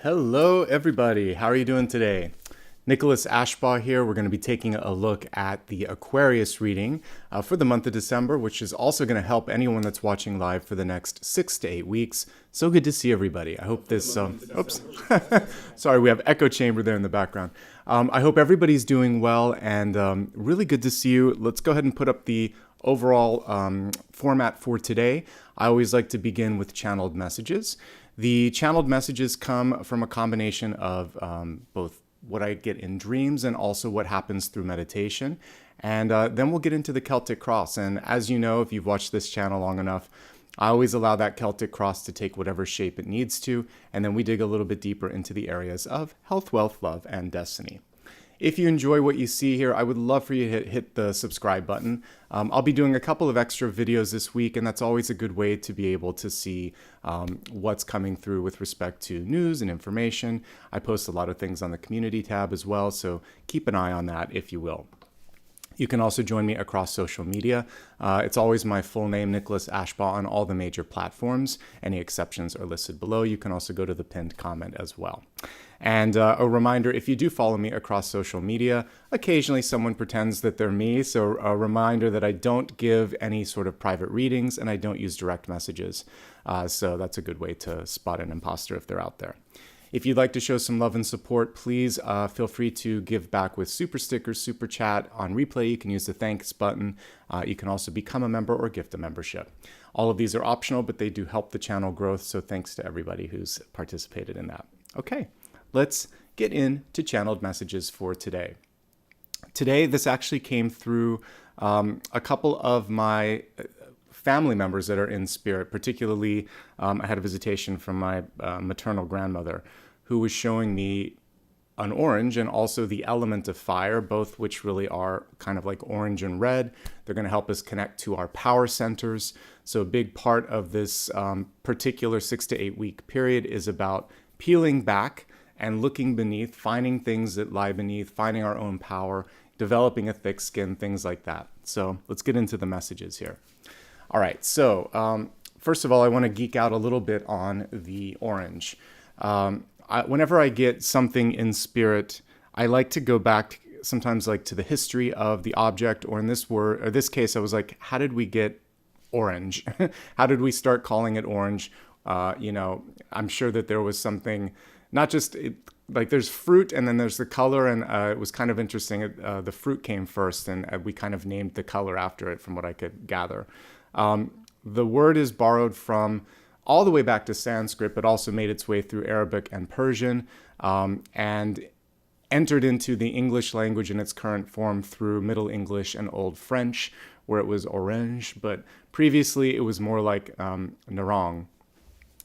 Hello, everybody. How are you doing today? Nicholas Ashbaugh here. We're going to be taking a look at the Aquarius reading for the month of December, which is also going to help anyone that's watching live for the next 6 to 8 weeks. So good to see everybody. I hope this... oops. Sorry, we have echo chamber there in the background. I hope everybody's doing well and really good to see you. Let's go ahead and put up the overall format for today. I always like to begin with channeled messages. The channeled messages come from a combination of both what I get in dreams and also what happens through meditation. And then we'll get into the Celtic Cross. And as you know, if you've watched this channel long enough, I always allow that Celtic Cross to take whatever shape it needs to. And then we dig a little bit deeper into the areas of health, wealth, love, and destiny. If you enjoy what you see here, I would love for you to hit the subscribe button. I'll be doing a couple of extra videos this week, and that's always a good way to be able to see what's coming through with respect to news and information. I post a lot of things on the community tab as well, so keep an eye on that if you will. You can also join me across social media. It's always my full name, Nicholas Ashbaugh, on all the major platforms. Any exceptions are listed below. You can also go to the pinned comment as well. And a reminder, if you do follow me across social media, occasionally someone pretends that they're me. So a reminder that I don't give any sort of private readings and I don't use direct messages. So that's a good way to spot an imposter if they're out there. If you'd like to show some love and support, please feel free to give back with SuperStickers, Super Chat. On replay, you can use the thanks button. You can also become a member or gift a membership. All of these are optional, but they do help the channel growth, so thanks to everybody who's participated in that. Okay, let's get into channeled messages for today. Today, this actually came through a couple of my family members that are in spirit. Particularly, I had a visitation from my maternal grandmother who was showing me an orange and also the element of fire, both which really are kind of like orange and red. They're going to help us connect to our power centers. So a big part of this particular 6 to 8 week period is about peeling back and looking beneath, finding things that lie beneath, finding our own power, developing a thick skin, things like that. So let's get into the messages here. All right, so first of all, I want to geek out a little bit on the orange. Whenever I get something in spirit, I like to go back sometimes like to the history of the object, or in this case, I was like, how did we get orange? How did we start calling it orange? I'm sure that there was something, not just like there's fruit and then there's the color, and it was kind of interesting. The fruit came first, and we kind of named the color after it from what I could gather. The word is borrowed from all the way back to Sanskrit, but also made its way through Arabic and Persian, and entered into the English language in its current form through Middle English and Old French, where it was orange, but previously it was more like narang.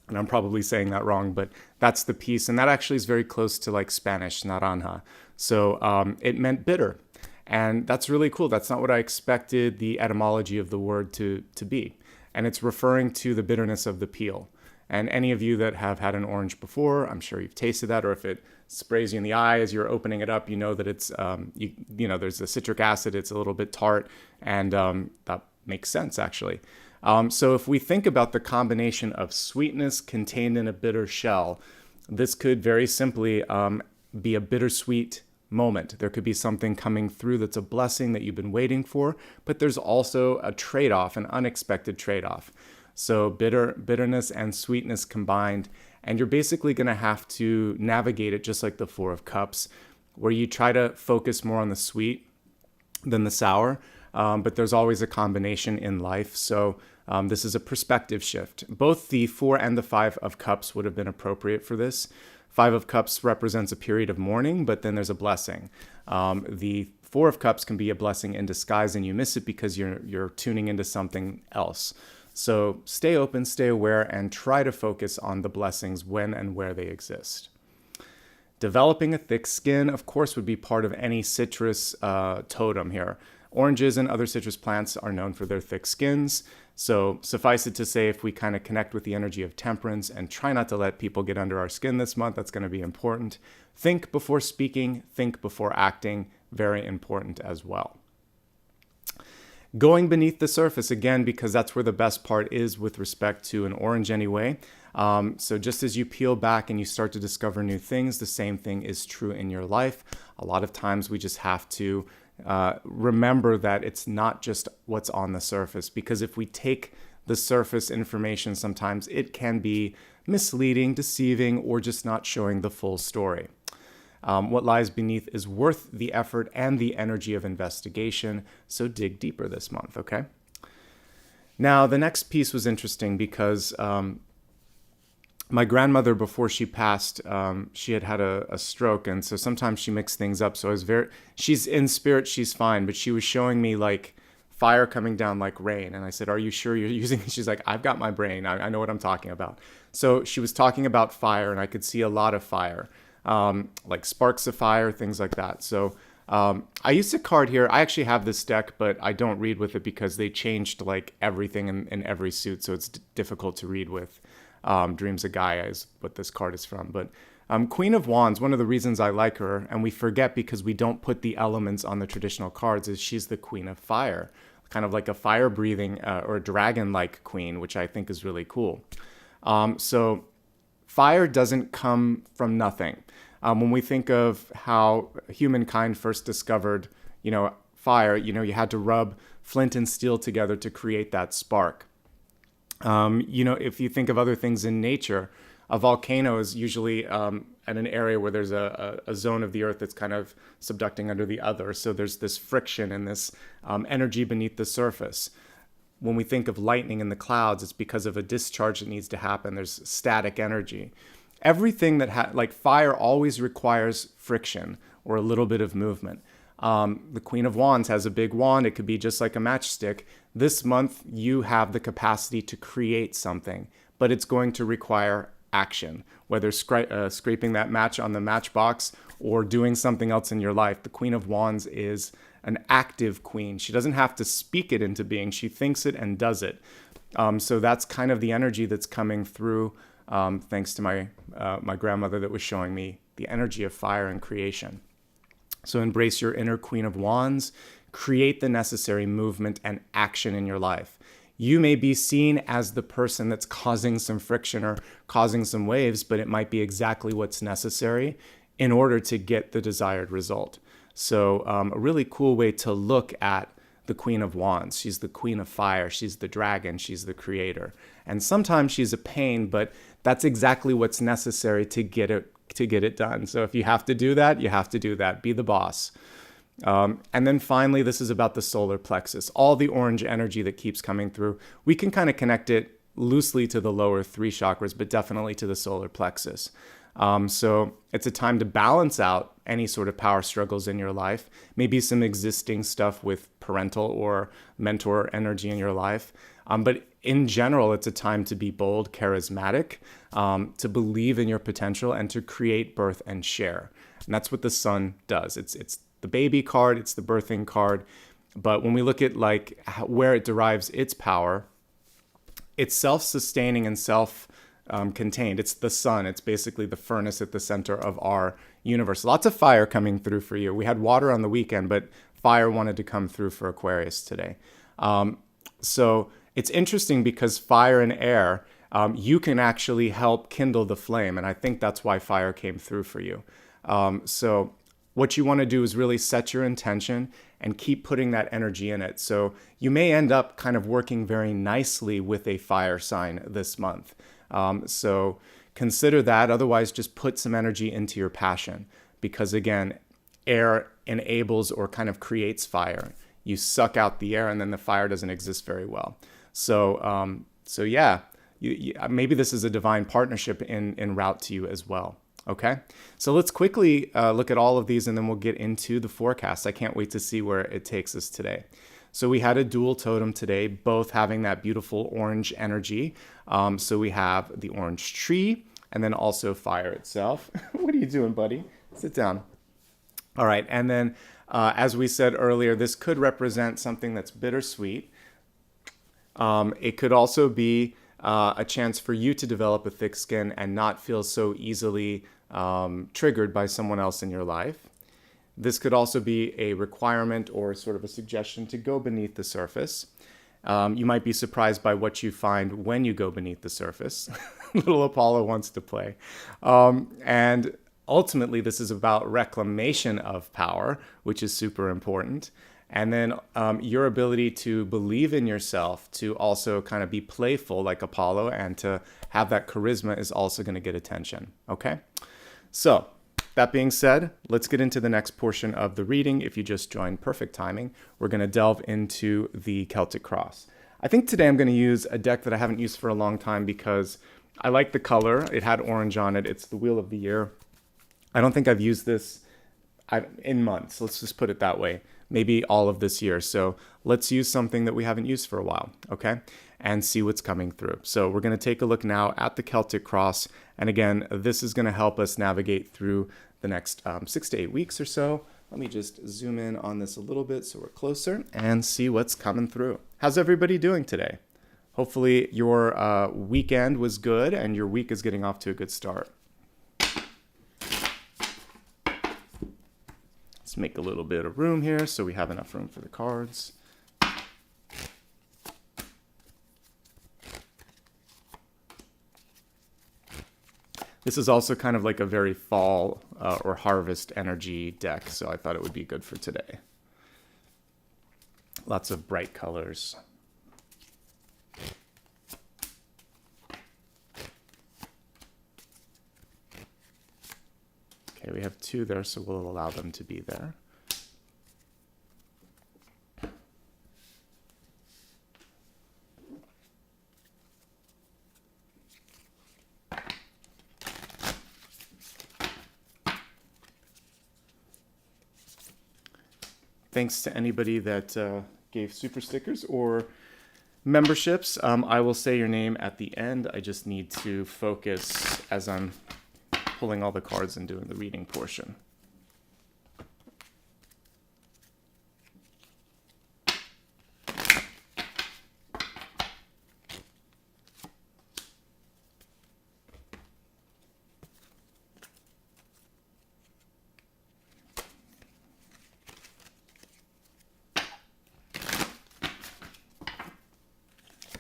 And I'm probably saying that wrong, but that's the piece. And that actually is very close to like Spanish, naranja. So it meant bitter. And that's really cool. That's not what I expected the etymology of the word to be. And it's referring to the bitterness of the peel. And any of you that have had an orange before, I'm sure you've tasted that, or if it sprays you in the eye as you're opening it up, you know that it's, there's the citric acid, it's a little bit tart, and that makes sense actually. So if we think about the combination of sweetness contained in a bitter shell, this could very simply be a bittersweet moment. There could be something coming through that's a blessing that you've been waiting for, but there's also a trade-off, an unexpected trade-off. So bitterness and sweetness combined, and you're basically going to have to navigate it just like the Four of Cups, where you try to focus more on the sweet than the sour, but there's always a combination in life. So this is a perspective shift. Both the 4 and the 5 of Cups would have been appropriate for this. 5 of Cups represents a period of mourning, but then there's a blessing. The 4 of Cups can be a blessing in disguise, and you miss it because you're tuning into something else. So stay open, stay aware, and try to focus on the blessings when and where they exist. Developing a thick skin, of course, would be part of any citrus totem here. Oranges and other citrus plants are known for their thick skins. So suffice it to say, if we kind of connect with the energy of temperance and try not to let people get under our skin this month, that's going to be important. Think before speaking, think before acting, very important as well. Going beneath the surface, again, because that's where the best part is with respect to an orange anyway. So just as you peel back and you start to discover new things, the same thing is true in your life. A lot of times we just have to remember that it's not just what's on the surface, because if we take the surface information, sometimes it can be misleading, deceiving, or just not showing the full story. What lies beneath is worth the effort and the energy of investigation, so dig deeper this month, okay? Now, the next piece was interesting because my grandmother, before she passed, she had a stroke, and so sometimes she mixed things up. So she's in spirit, she's fine, but she was showing me like fire coming down like rain. And I said, are you sure you're using it? She's like, I've got my brain. I know what I'm talking about. So she was talking about fire, and I could see a lot of fire, like sparks of fire, things like that. So I used a card here. I actually have this deck, but I don't read with it because they changed like everything in every suit. So it's difficult to read with. Dreams of Gaia is what this card is from. But Queen of Wands, one of the reasons I like her, and we forget because we don't put the elements on the traditional cards, is she's the Queen of Fire, kind of like a fire-breathing or dragon-like queen, which I think is really cool. So fire doesn't come from nothing. When we think of how humankind first discovered, fire, you had to rub flint and steel together to create that spark. If you think of other things in nature, a volcano is usually at an area where there's a zone of the earth that's kind of subducting under the other. So there's this friction and this energy beneath the surface. When we think of lightning in the clouds, it's because of a discharge that needs to happen. There's static energy. Everything that like fire always requires friction or a little bit of movement. The Queen of Wands has a big wand. It could be just like a matchstick. This month, you have the capacity to create something, but it's going to require action, whether scraping that match on the matchbox or doing something else in your life. The Queen of Wands is an active queen. She doesn't have to speak it into being. She thinks it and does it. So that's kind of the energy that's coming through, thanks to my grandmother that was showing me the energy of fire and creation. So embrace your inner Queen of Wands. Create the necessary movement and action in your life. You may be seen as the person that's causing some friction or causing some waves, but it might be exactly what's necessary in order to get the desired result. So a really cool way to look at the Queen of Wands. She's the Queen of Fire. She's the dragon. She's the creator. And sometimes she's a pain, but that's exactly what's necessary to get it done. So if you have to do that, you have to do that. Be the boss. And then finally, this is about the solar plexus, all the orange energy that keeps coming through. We can kind of connect it loosely to the lower three chakras, but definitely to the solar plexus. So it's a time to balance out any sort of power struggles in your life, maybe some existing stuff with parental or mentor energy in your life. But in general, it's a time to be bold, charismatic, to believe in your potential, and to create, birth, and share. And that's what the sun does. It's the baby card, it's the birthing card. But when we look at like where it derives its power, it's self-sustaining and self-contained. It's the sun. It's basically the furnace at the center of our universe. Lots of fire coming through for you. We had water on the weekend, but fire wanted to come through for Aquarius today. So it's interesting because fire and air, you can actually help kindle the flame. And I think that's why fire came through for you. So what you want to do is really set your intention and keep putting that energy in it. So you may end up kind of working very nicely with a fire sign this month. So consider that. Otherwise, just put some energy into your passion, because again, air enables or kind of creates fire. You suck out the air and then the fire doesn't exist very well. So yeah, maybe this is a divine partnership en route to you as well. Okay, so let's quickly look at all of these and then we'll get into the forecast. I can't wait to see where it takes us today. So we had a dual totem today, both having that beautiful orange energy. So we have the orange tree and then also fire itself. What are you doing, buddy? Sit down. All right, and then as we said earlier, this could represent something that's bittersweet. It could also be a chance for you to develop a thick skin and not feel so easily triggered by someone else in your life. This could also be a requirement or sort of a suggestion to go beneath the surface. You might be surprised by what you find when you go beneath the surface. little Apollo wants to play. And ultimately, this is about reclamation of power, which is super important. And then your ability to believe in yourself, to also kind of be playful like Apollo, and to have that charisma is also going to get attention. Okay? So that being said, let's get into the next portion of the reading. If you just joined, perfect timing. We're going to delve into the Celtic Cross. I think today I'm going to use a deck that I haven't used for a long time because I like the color. It had orange on it. It's the Wheel of the Year. I don't think I've used this in months. Let's just put it that way. Maybe all of this year. So let's use something that we haven't used for a while, okay? And see what's coming through. So we're going to take a look now at the Celtic Cross. And again, this is going to help us navigate through the next 6 to 8 weeks or so. Let me just zoom in on this a little bit so we're closer and see what's coming through. How's everybody doing today? Hopefully your weekend was good and your week is getting off to a good start. Let's make a little bit of room here so we have enough room for the cards. This is also kind of like a very fall or harvest energy deck, so I thought it would be good for today. Lots of bright colors. Okay, we have 2 there, so we'll allow them to be there. Thanks to anybody that gave super stickers or memberships. I will say your name at the end. I just need to focus as I'm pulling all the cards and doing the reading portion.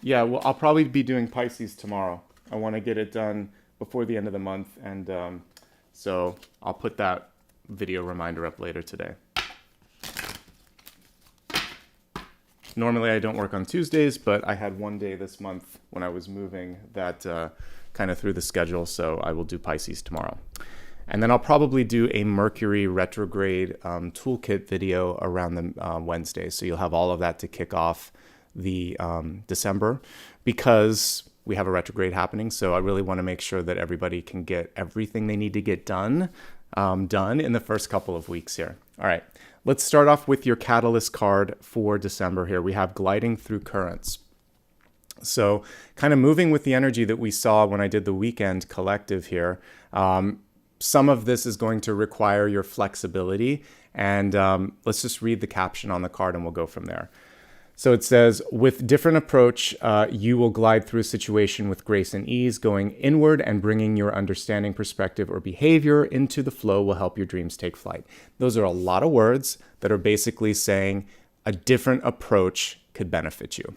Yeah, well, I'll probably be doing Pisces tomorrow. I want to get it done before the end of the month, and so I'll put that video reminder up later today. Normally I don't work on Tuesdays, but I had one day this month when I was moving that kind of threw the schedule, so I will do Pisces tomorrow. And then I'll probably do a Mercury retrograde toolkit video around the Wednesday, so you'll have all of that to kick off the December, because we have a retrograde happening. So I really want to make sure that everybody can get everything they need to get done in the first couple of weeks here. All right, let's start off with your catalyst card for December here. We have Gliding Through Currents. So kind of moving with the energy that we saw when I did the weekend collective here. Some of this is going to require your flexibility, and let's just read the caption on the card and we'll go from there. So it says, with different approach, you will glide through a situation with grace and ease. Going inward and bringing your understanding, perspective, or behavior into the flow will help your dreams take flight. Those are a lot of words that are basically saying a different approach could benefit you.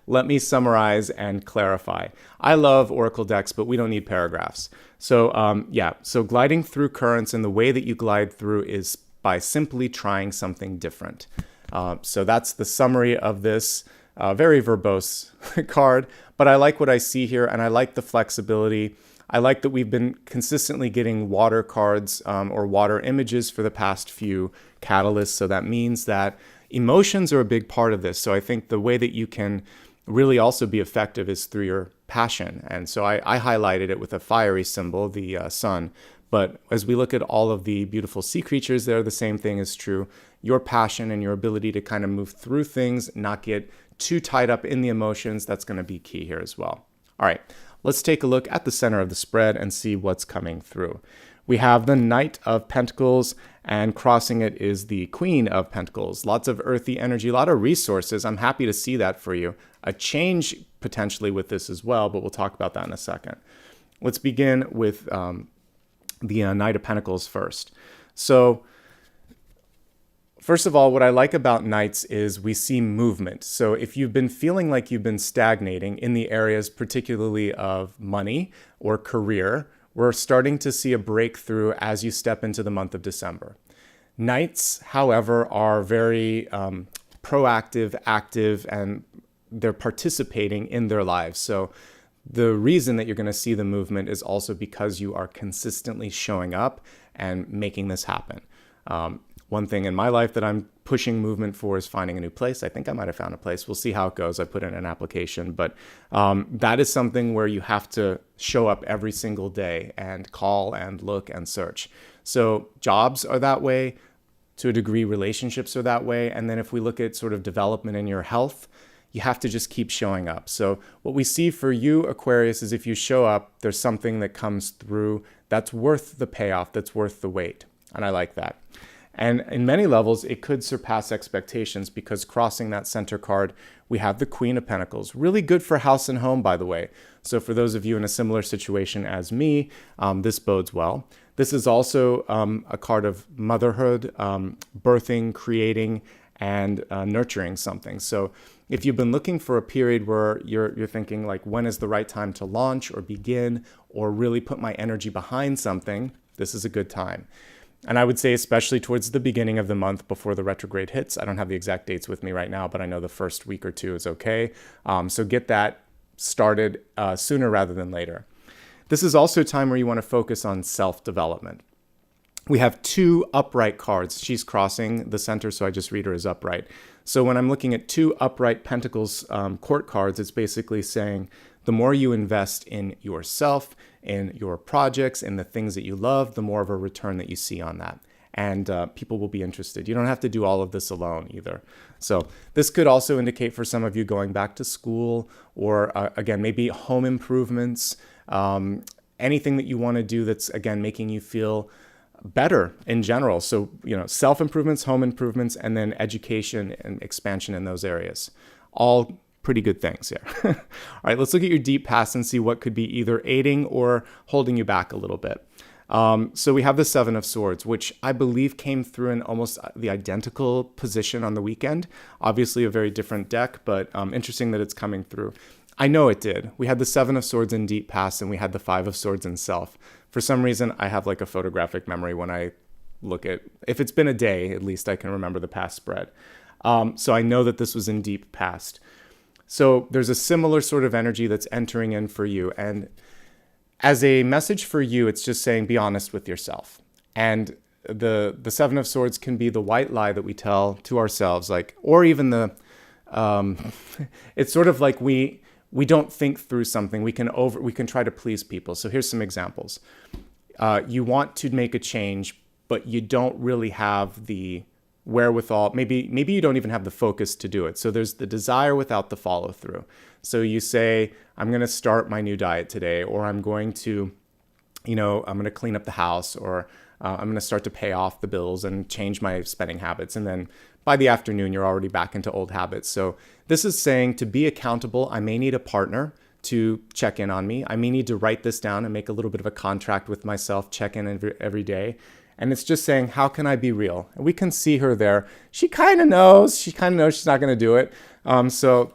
Let me summarize and clarify. I love Oracle decks, but we don't need paragraphs. So so gliding through currents, and the way that you glide through is by simply trying something different. So that's the summary of this very verbose card, but I like what I see here, and I like the flexibility. I like that we've been consistently getting water cards or water images for the past few catalysts, so that means that emotions are a big part of this. So I think the way that you can really also be effective is through your passion, and so I highlighted it with a fiery symbol, the sun. But as we look at all of the beautiful sea creatures there, the same thing is true. Your passion and your ability to kind of move through things, not get too tied up in the emotions, that's going to be key here as well. All right, let's take a look at the center of the spread and see what's coming through. We have the Knight of Pentacles, and crossing it is the Queen of Pentacles. Lots of earthy energy, a lot of resources. I'm happy to see that for you. A change potentially with this as well, but we'll talk about that in a second. Let's begin with the Knight of Pentacles first. So First of all, what I like about Knights is we see movement. So if you've been feeling like you've been stagnating in the areas particularly of money or career, we're starting to see a breakthrough as you step into the month of December. Knights, however, are very proactive, active, and they're participating in their lives. So the reason that you're going to see the movement is also because you are consistently showing up and making this happen. One thing in my life that I'm pushing movement for is finding a new place. I think I might have found a place. We'll see how it goes. I put in an application, but that is something where you have to show up every single day and call and look and search. So jobs are that way. To a degree, relationships are that way. And then if we look at sort of development in your health, you have to just keep showing up. So what we see for you, Aquarius, is if you show up, there's something that comes through that's worth the payoff, that's worth the wait. And I like that. And in many levels, it could surpass expectations because crossing that center card, we have the Queen of Pentacles. Really good for house and home, by the way. So for those of you in a similar situation as me, this bodes well. This is also a card of motherhood, birthing, creating, and nurturing something. So if you've been looking for a period where you're thinking like, when is the right time to launch or begin or really put my energy behind something, this is a good time. And I would say especially towards the beginning of the month before the retrograde hits. I don't have the exact dates with me right now, but I know the first week or two is okay. So get that started sooner rather than later. This is also a time where you want to focus on self-development. We have two upright cards. She's crossing the center, so I just read her as upright. So when I'm looking at two upright Pentacles court cards, it's basically saying the more you invest in yourself, in your projects, in the things that you love, the more of a return that you see on that. And people will be interested. You don't have to do all of this alone either. So this could also indicate for some of you going back to school or, again, maybe home improvements, anything that you want to do that's, again, making you feel better in general. So, self-improvements, home improvements, and then education and expansion in those areas. All pretty good things here. All right, let's look at your deep past and see what could be either aiding or holding you back a little bit. So we have the Seven of Swords, which I believe came through in almost the identical position on the weekend. Obviously a very different deck, but interesting that it's coming through. I know it did. We had the Seven of Swords in deep past and we had the Five of Swords in self. For some reason, I have like a photographic memory when I look at, if it's been a day, at least I can remember the past spread. So I know that this was in deep past. So there's a similar sort of energy that's entering in for you. And as a message for you, it's just saying, be honest with yourself. And the Seven of Swords can be the white lie that we tell to ourselves, like, or even the, it's sort of like we don't think through something. We can try to please people. So here's some examples. You want to make a change, but you don't really have the wherewithal. Maybe you don't even have the focus to do it. So there's the desire without the follow through. So you say, I'm going to start my new diet today, or I'm going to, I'm going to clean up the house, or I'm going to start to pay off the bills and change my spending habits. And then by the afternoon, you're already back into old habits. So this is saying to be accountable, I may need a partner to check in on me. I may need to write this down and make a little bit of a contract with myself, check in every day. And it's just saying, how can I be real? And we can see her there. She kind of knows. She's not going to do it. So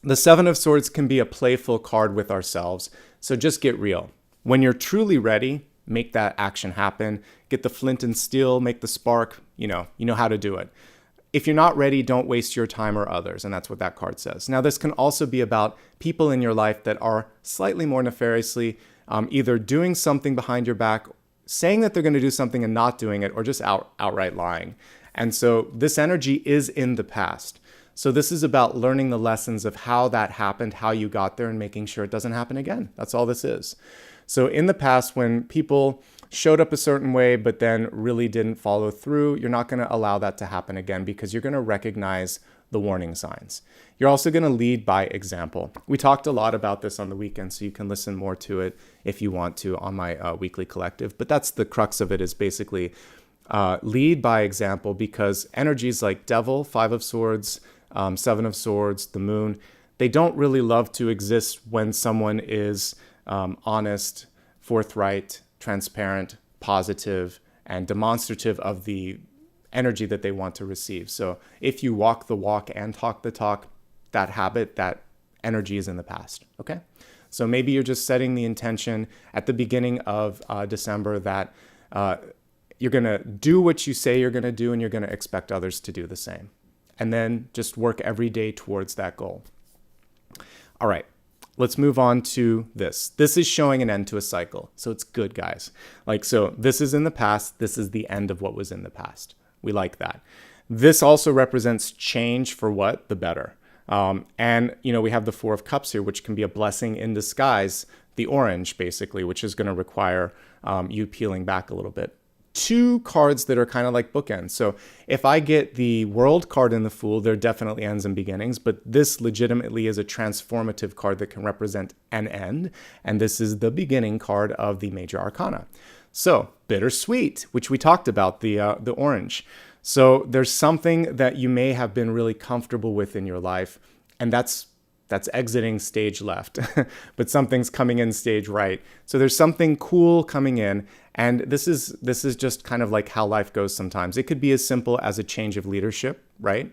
the Seven of Swords can be a playful card with ourselves. So just get real. When you're truly ready, make that action happen. Get the flint and steel, make the spark. You know how to do it. If you're not ready, don't waste your time or others. And that's what that card says. Now, this can also be about people in your life that are slightly more nefariously either doing something behind your back, saying that they're going to do something and not doing it, or just outright lying. And so this energy is in the past. So this is about learning the lessons of how that happened, how you got there, and making sure it doesn't happen again. That's all this is. So in the past, when people showed up a certain way, but then really didn't follow through, you're not going to allow that to happen again, because you're going to recognize the warning signs. You're also going to lead by example. We talked a lot about this on the weekend, so you can listen more to it if you want to on my weekly collective. But that's the crux of it, is basically lead by example, because energies like Devil, Five of Swords, Seven of Swords, the Moon, they don't really love to exist when someone is honest, forthright, transparent, positive, and demonstrative of the energy that they want to receive. So if you walk the walk and talk the talk, that habit, that energy is in the past. Okay. So maybe you're just setting the intention at the beginning of December that you're going to do what you say you're going to do, and you're going to expect others to do the same. And then just work every day towards that goal. All right, let's move on to this. This is showing an end to a cycle. So it's good, guys. So this is in the past. This is the end of what was in the past. We like that. This also represents change for what? The better. And, we have the Four of Cups here, which can be a blessing in disguise, the orange, basically, which is going to require you peeling back a little bit. Two cards that are kind of like bookends. So if I get the World card in the Fool, there definitely ends and beginnings, but this legitimately is a transformative card that can represent an end. And this is the beginning card of the Major Arcana. So bittersweet, which we talked about, the orange. So there's something that you may have been really comfortable with in your life, and that's exiting stage left, but something's coming in stage right. So there's something cool coming in, and this is just kind of like how life goes sometimes. It could be as simple as a change of leadership, right?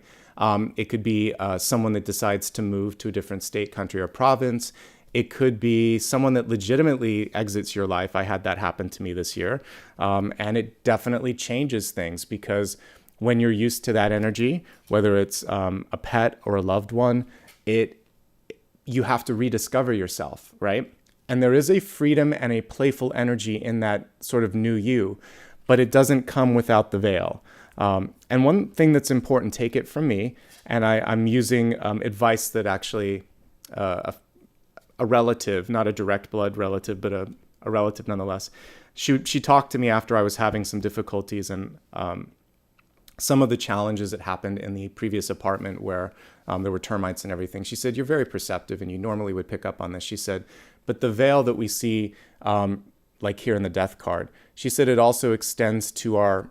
It could be someone that decides to move to a different state, country, or province. It could be someone that legitimately exits your life. I had that happen to me this year, and it definitely changes things, because when you're used to that energy, whether it's a pet or a loved one, you have to rediscover yourself, right? And there is a freedom and a playful energy in that sort of new you, but it doesn't come without the veil. And one thing that's important, take it from me, and I'm using advice that actually a relative, not a direct blood relative, but a relative nonetheless, she talked to me after I was having some difficulties and some of the challenges that happened in the previous apartment where there were termites and everything. She said, you're very perceptive and you normally would pick up on this. She said, but the veil that we see, like here in the death card, she said it also extends to our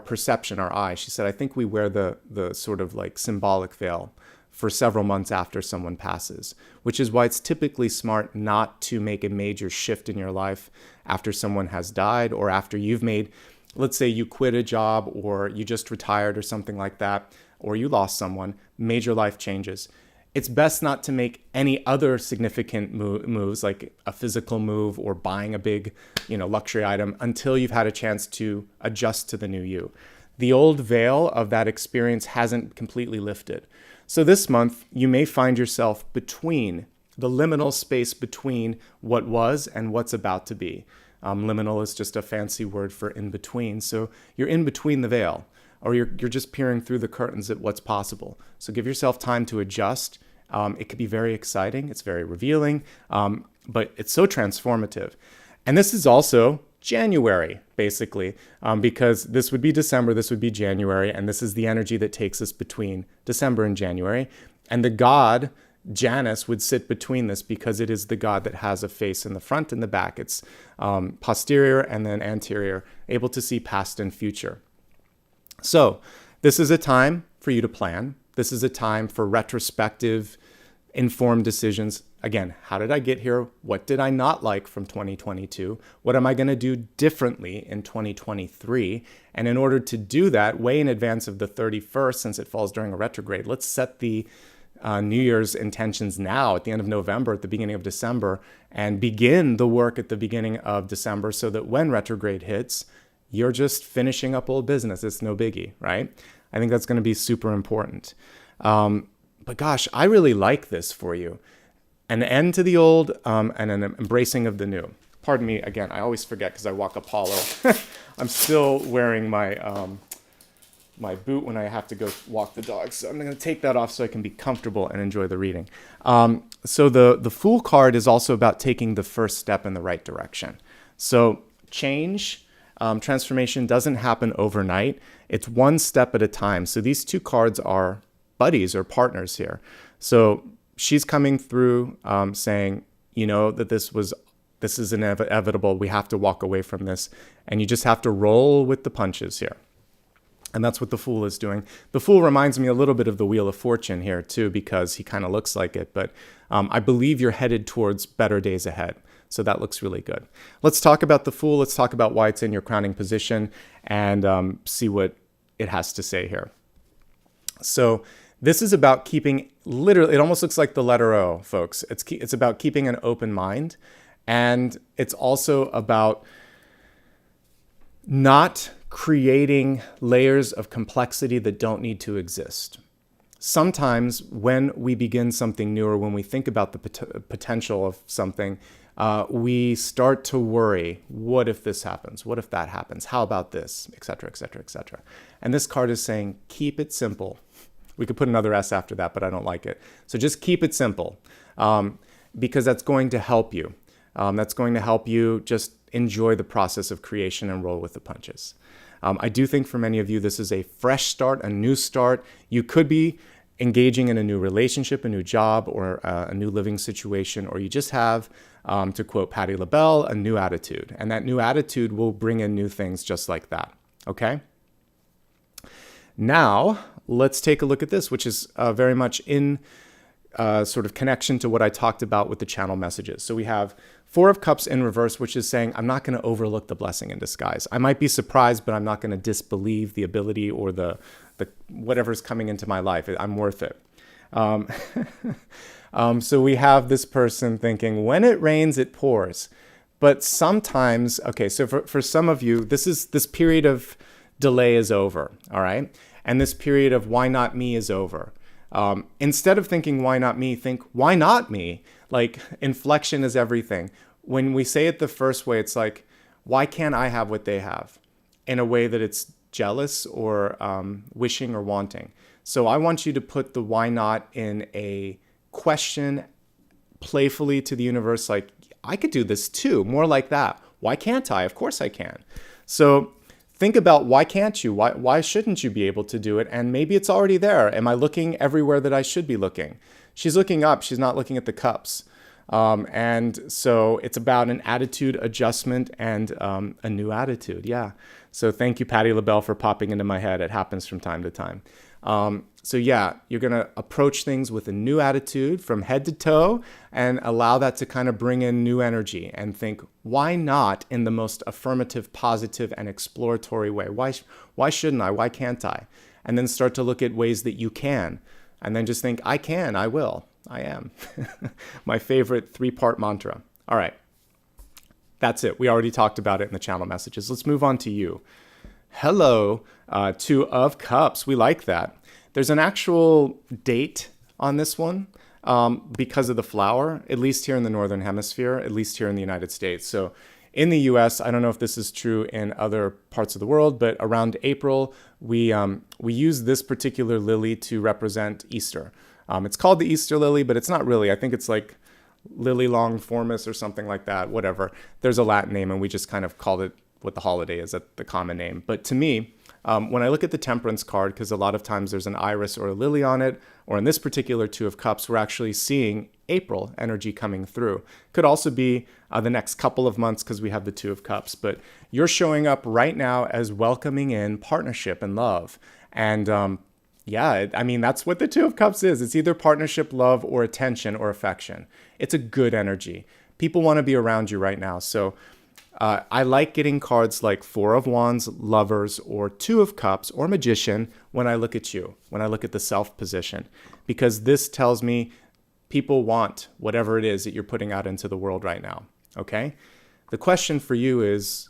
perception, our eye. She said, I think we wear the sort of like symbolic veil for several months after someone passes, which is why it's typically smart not to make a major shift in your life after someone has died, or after you've made, let's say you quit a job, or you just retired or something like that, or you lost someone, major life changes. It's best not to make any other significant moves, like a physical move or buying a big, luxury item, until you've had a chance to adjust to the new you. The old veil of that experience hasn't completely lifted. So this month, you may find yourself between the liminal space between what was and what's about to be. Liminal is just a fancy word for in between. So you're in between the veil, or you're just peering through the curtains at what's possible. So give yourself time to adjust. It could be very exciting. It's very revealing, but it's so transformative. And this is also January, basically, because this would be December, this would be January, and this is the energy that takes us between December and January. And the god Janus would sit between this, because it is the god that has a face in the front and the back. It's posterior and then anterior, able to see past and future. So this is a time for you to plan. This is a time for retrospective, informed decisions. Again, how did I get here? What did I not like from 2022? What am I going to do differently in 2023? And in order to do that, way in advance of the 31st, since it falls during a retrograde, let's set the New Year's intentions now at the end of November, at the beginning of December, and begin the work at the beginning of December, so that when retrograde hits, you're just finishing up old business. It's no biggie, right? I think that's going to be super important. But gosh, I really like this for you. An end to the old and an embracing of the new. Pardon me, again, I always forget because I walk Apollo. I'm still wearing my my boot when I have to go walk the dog. So I'm going to take that off so I can be comfortable and enjoy the reading. So the Fool card is also about taking the first step in the right direction. So change, transformation doesn't happen overnight. It's one step at a time. So these two cards are buddies or partners here. So she's coming through saying, that this is inevitable. We have to walk away from this. And you just have to roll with the punches here. And that's what the Fool is doing. The Fool reminds me a little bit of the Wheel of Fortune here too, because he kind of looks like it. But I believe you're headed towards better days ahead. So that looks really good. Let's talk about the Fool. Let's talk about why it's in your crowning position, and see what it has to say here. So this is about keeping, literally, it almost looks like the letter O, folks. It's about keeping an open mind. And it's also about not creating layers of complexity that don't need to exist. Sometimes when we begin something new, or when we think about the potential of something, we start to worry, what if this happens? What if that happens? How about this? Et cetera, et cetera, et cetera. And this card is saying, keep it simple. We could put another S after that, but I don't like it. So just keep it simple, because that's going to help you. That's going to help you just enjoy the process of creation and roll with the punches. I do think for many of you, this is a fresh start, a new start. You could be engaging in a new relationship, a new job, or a new living situation, or you just have, to quote Patti LaBelle, a new attitude. And that new attitude will bring in new things just like that, okay? Now, let's take a look at this, which is very much in sort of connection to what I talked about with the channel messages. So we have Four of Cups in reverse, which is saying, I'm not going to overlook the blessing in disguise. I might be surprised, but I'm not going to disbelieve the ability or the whatever's coming into my life. I'm worth it. So we have this person thinking, when it rains, it pours. But sometimes, okay, so for some of you, this period of delay is over, all right? And this period of why not me is over. Instead of thinking, why not me, think, why not me? Like, inflection is everything. When we say it the first way, it's like, why can't I have what they have? In a way that it's jealous or wishing or wanting. So I want you to put the why not in a question playfully to the universe, like, I could do this too, more like that. Why can't I? Of course I can. So think about, why can't you? Why shouldn't you be able to do it? And maybe it's already there. Am I looking everywhere that I should be looking? She's looking up. She's not looking at the cups. And so it's about an attitude adjustment and a new attitude. Yeah. So thank you, Patti LaBelle, for popping into my head. It happens from time to time. So yeah, you're going to approach things with a new attitude from head to toe and allow that to kind of bring in new energy and think, why not in the most affirmative, positive, and exploratory way? Why shouldn't I? Why can't I? And then start to look at ways that you can. And then just think, I can, I will, I am. My favorite 3-part mantra. All right. That's it. We already talked about it in the channel messages. Let's move on to you. Hello, Two of Cups. We like that. There's an actual date on this one because of the flower, at least here in the Northern Hemisphere, at least here in the United States. So in the US, I don't know if this is true in other parts of the world, but around April, we use this particular lily to represent Easter. It's called the Easter lily, but it's not really. I think it's like Lily longiformis or something like that, whatever. There's a Latin name, and we just kind of called it what the holiday is, the common name. But to me, when I look at the Temperance card, because a lot of times there's an iris or a lily on it, or in this particular Two of Cups, we're actually seeing April energy coming through. Could also be the next couple of months because we have the Two of Cups. But you're showing up right now as welcoming in partnership and love. And yeah, I mean, that's what the Two of Cups is. It's either partnership, love, or attention or affection. It's a good energy. People want to be around you right now. So I like getting cards like Four of Wands, Lovers, or Two of Cups, or Magician when I look at you, when I look at the self position, because this tells me people want whatever it is that you're putting out into the world right now, okay? The question for you is,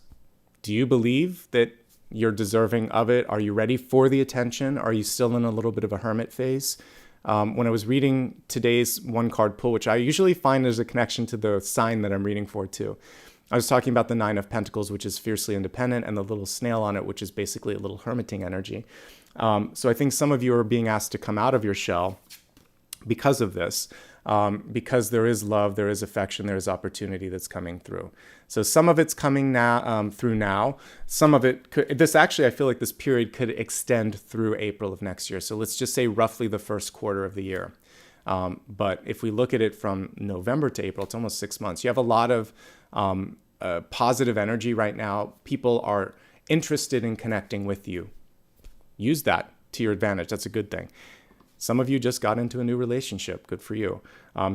do you believe that you're deserving of it? Are you ready for the attention? Are you still in a little bit of a hermit phase? When I was reading today's one card pull, which I usually find there's a connection to the sign that I'm reading for too, I was talking about the Nine of Pentacles, which is fiercely independent, and the little snail on it, which is basically a little hermiting energy. So I think some of you are being asked to come out of your shell because of this, because there is love, there is affection, there is opportunity that's coming through. So some of it's coming now through now. Some of it could, this actually, I feel like this period could extend through April of next year. So let's just say roughly the first quarter of the year. But if we look at it from November to April, it's almost 6 months. You have a lot of positive energy right now. People are interested in connecting with you. Use that to your advantage. That's a good thing. Some of you just got into a new relationship. Good for you.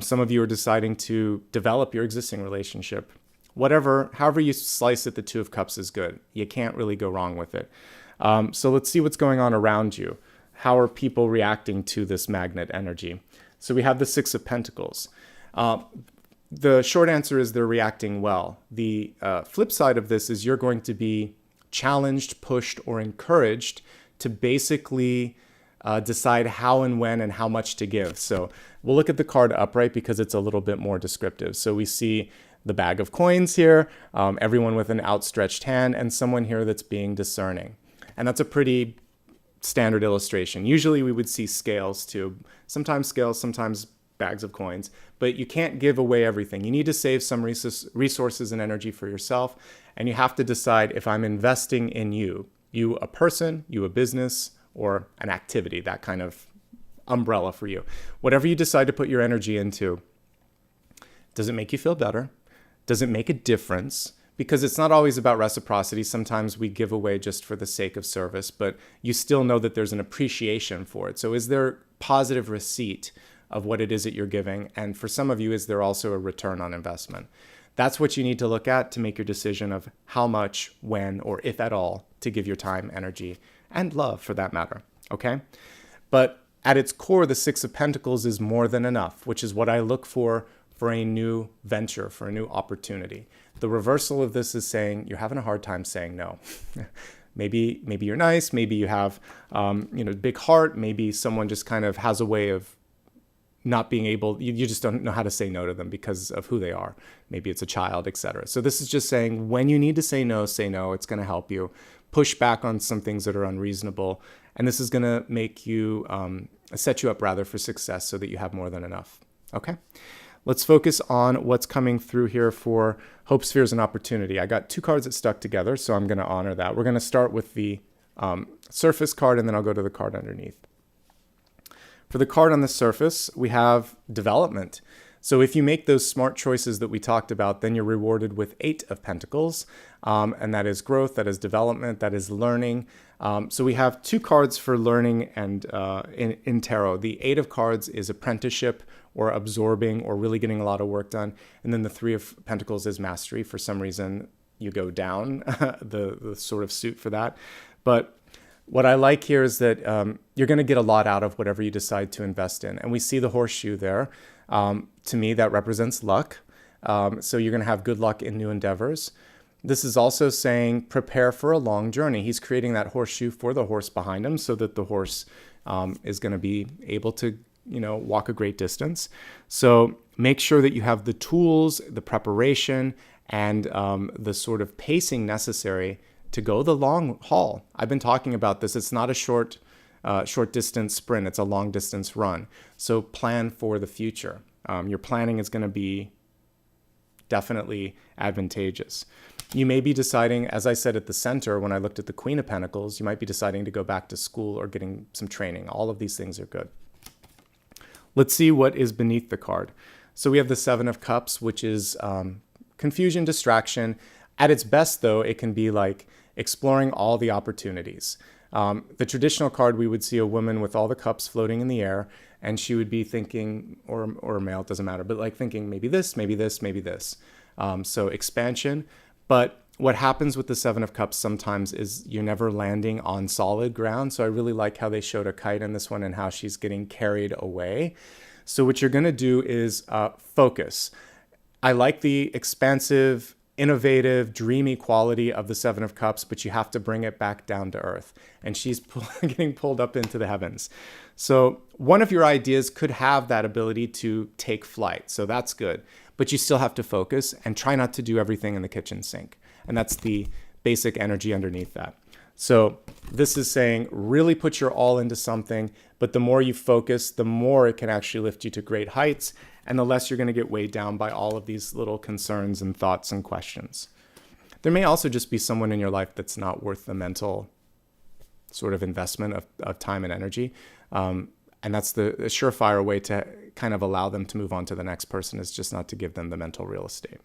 Some of you are deciding to develop your existing relationship. Whatever, however you slice it, the Two of Cups is good. You can't really go wrong with it. So let's see what's going on around you. How are people reacting to this magnet energy? So we have the Six of Pentacles. The short answer is they're reacting well. The flip side of this is you're going to be challenged, pushed, or encouraged to basically decide how and when and how much to give. So we'll look at the card upright because it's a little bit more descriptive. So we see the bag of coins here, everyone with an outstretched hand, and someone here that's being discerning. And that's a pretty standard illustration. Usually we would see scales too. Sometimes scales, sometimes bags of coins, but you can't give away everything. You need to save some resources and energy for yourself, and you have to decide if I'm investing in you a person, you a business, or an activity, that kind of umbrella for you. Whatever you decide to put your energy into, does it make you feel better? Does it make a difference? Because it's not always about reciprocity. Sometimes we give away just for the sake of service, but you still know that there's an appreciation for it. So is there positive receipt of what it is that you're giving? And for some of you, is there also a return on investment? That's what you need to look at to make your decision of how much, when, or if at all, to give your time, energy, and love for that matter, okay? But at its core, the Six of Pentacles is more than enough, which is what I look for a new venture, for a new opportunity. The reversal of this is saying you're having a hard time saying no. Maybe you're nice, maybe you have big heart, maybe someone just kind of has a way of not being able, you just don't know how to say no to them because of who they are. Maybe it's a child, etc. So this is just saying when you need to say no, say no. It's going to help you push back on some things that are unreasonable. And this is going to make you, set you up rather for success so that you have more than enough. Okay? Let's focus on what's coming through here for hopes, fears, and opportunity. I got two cards that stuck together, so I'm going to honor that. We're going to start with the surface card, and then I'll go to the card underneath. For the card on the surface, we have development. So if you make those smart choices that we talked about, then you're rewarded with Eight of Pentacles, and that is growth, that is development, that is learning. So we have two cards for learning and in tarot. The Eight of Cards is apprenticeship or absorbing or really getting a lot of work done. And then the Three of Pentacles is mastery. For some reason, you go down the sort of suit for that. But what I like here is that you're going to get a lot out of whatever you decide to invest in. And we see the horseshoe there. To me, that represents luck. So you're going to have good luck in new endeavors. This is also saying prepare for a long journey. He's creating that horseshoe for the horse behind him so that the horse is going to be able to, walk a great distance. So make sure that you have the tools, the preparation, and the sort of pacing necessary to go the long haul. I've been talking about this. It's not a short distance sprint. It's a long distance run. So plan for the future. Your planning is going to be definitely advantageous. You may be deciding, as I said at the center, when I looked at the Queen of Pentacles, you might be deciding to go back to school or getting some training. All of these things are good. Let's see what is beneath the card. So we have the Seven of Cups, which is confusion, distraction. At its best, though, it can be like exploring all the opportunities. The traditional card, we would see a woman with all the cups floating in the air, and she would be thinking, or a male, it doesn't matter, but like thinking maybe this, maybe this, maybe this. So expansion. But what happens with the Seven of Cups sometimes is you're never landing on solid ground. So I really like how they showed a kite in this one and how she's getting carried away. So what you're going to do is focus. I like the expansive, innovative, dreamy quality of the Seven of Cups, but you have to bring it back down to earth. And she's getting pulled up into the heavens. So one of your ideas could have that ability to take flight. So that's good. But you still have to focus and try not to do everything in the kitchen sink. And that's the basic energy underneath that. So this is saying really put your all into something, but the more you focus, the more it can actually lift you to great heights, and the less you're going to get weighed down by all of these little concerns and thoughts and questions. There may also just be someone in your life that's not worth the mental sort of investment of time and energy. And that's the surefire way to kind of allow them to move on to the next person, is just not to give them the mental real estate.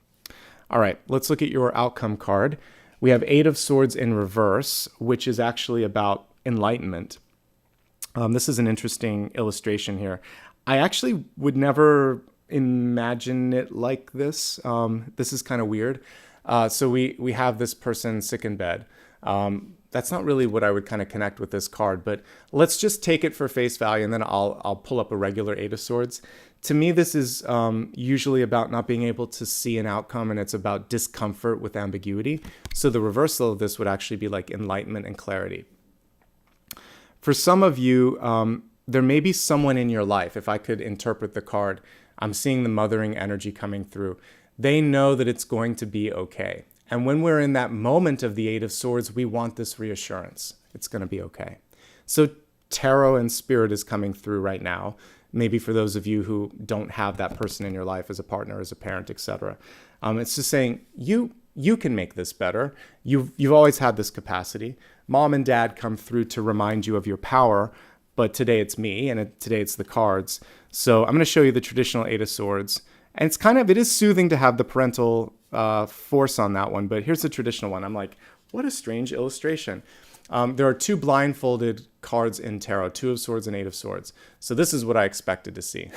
All right, let's look at your outcome card. We have Eight of Swords in reverse, which is actually about enlightenment. This is an interesting illustration here. I actually would never imagine it like this. This is kind of weird. So we have this person sick in bed. that's not really what I would kind of connect with this card, but let's just take it for face value, and then I'll pull up a regular Eight of Swords. To me, this is usually about not being able to see an outcome, and it's about discomfort with ambiguity. So the reversal of this would actually be like enlightenment and clarity. For some of you, there may be someone in your life, if I could interpret the card, I'm seeing the mothering energy coming through. They know that it's going to be okay. And when we're in that moment of the Eight of Swords, we want this reassurance. It's going to be okay. So tarot and spirit is coming through right now. Maybe for those of you who don't have that person in your life as a partner, as a parent, etc. It's just saying, you can make this better. You've always had this capacity. Mom and dad come through to remind you of your power, but today it's me, and today it's the cards. So I'm going to show you the traditional Eight of Swords. And it is soothing to have the parental force on that one, but here's the traditional one. I'm like, what a strange illustration. There are two blindfolded cards in tarot, Two of Swords and Eight of Swords. So this is what I expected to see.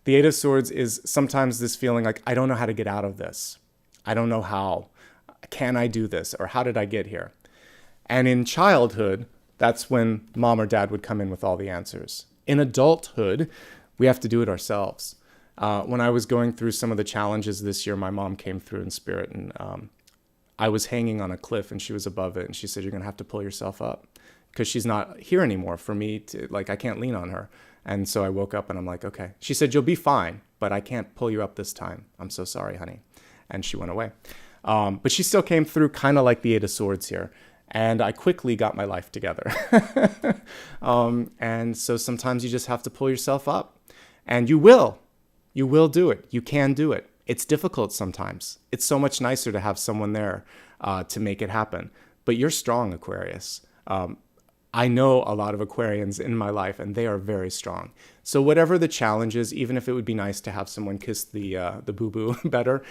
The Eight of Swords is sometimes this feeling like, I don't know how to get out of this. I don't know how. Can I do this? Or how did I get here? And in childhood, that's when mom or dad would come in with all the answers. In adulthood, we have to do it ourselves. When I was going through some of the challenges this year, my mom came through in spirit, and I was hanging on a cliff and she was above it. And she said, you're going to have to pull yourself up because she's not here anymore for me to, like, I can't lean on her. And so I woke up and I'm like, okay. She said, you'll be fine, but I can't pull you up this time. I'm so sorry, honey. And she went away. But she still came through kind of like the Eight of Swords here. And I quickly got my life together. And so sometimes you just have to pull yourself up. And you will. You will do it. You can do it. It's difficult sometimes. It's so much nicer to have someone there to make it happen. But you're strong, Aquarius. I know a lot of Aquarians in my life, and they are very strong. So whatever the challenge is, even if it would be nice to have someone kiss the boo-boo better,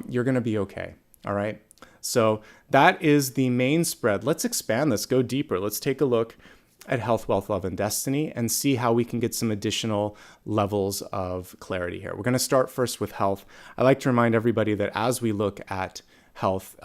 you're going to be okay. All right? So that is the main spread. Let's expand this, go deeper. Let's take a look at health, wealth, love, and destiny and see how we can get some additional levels of clarity here. We're going to start first with health. I like to remind everybody that as we look at health,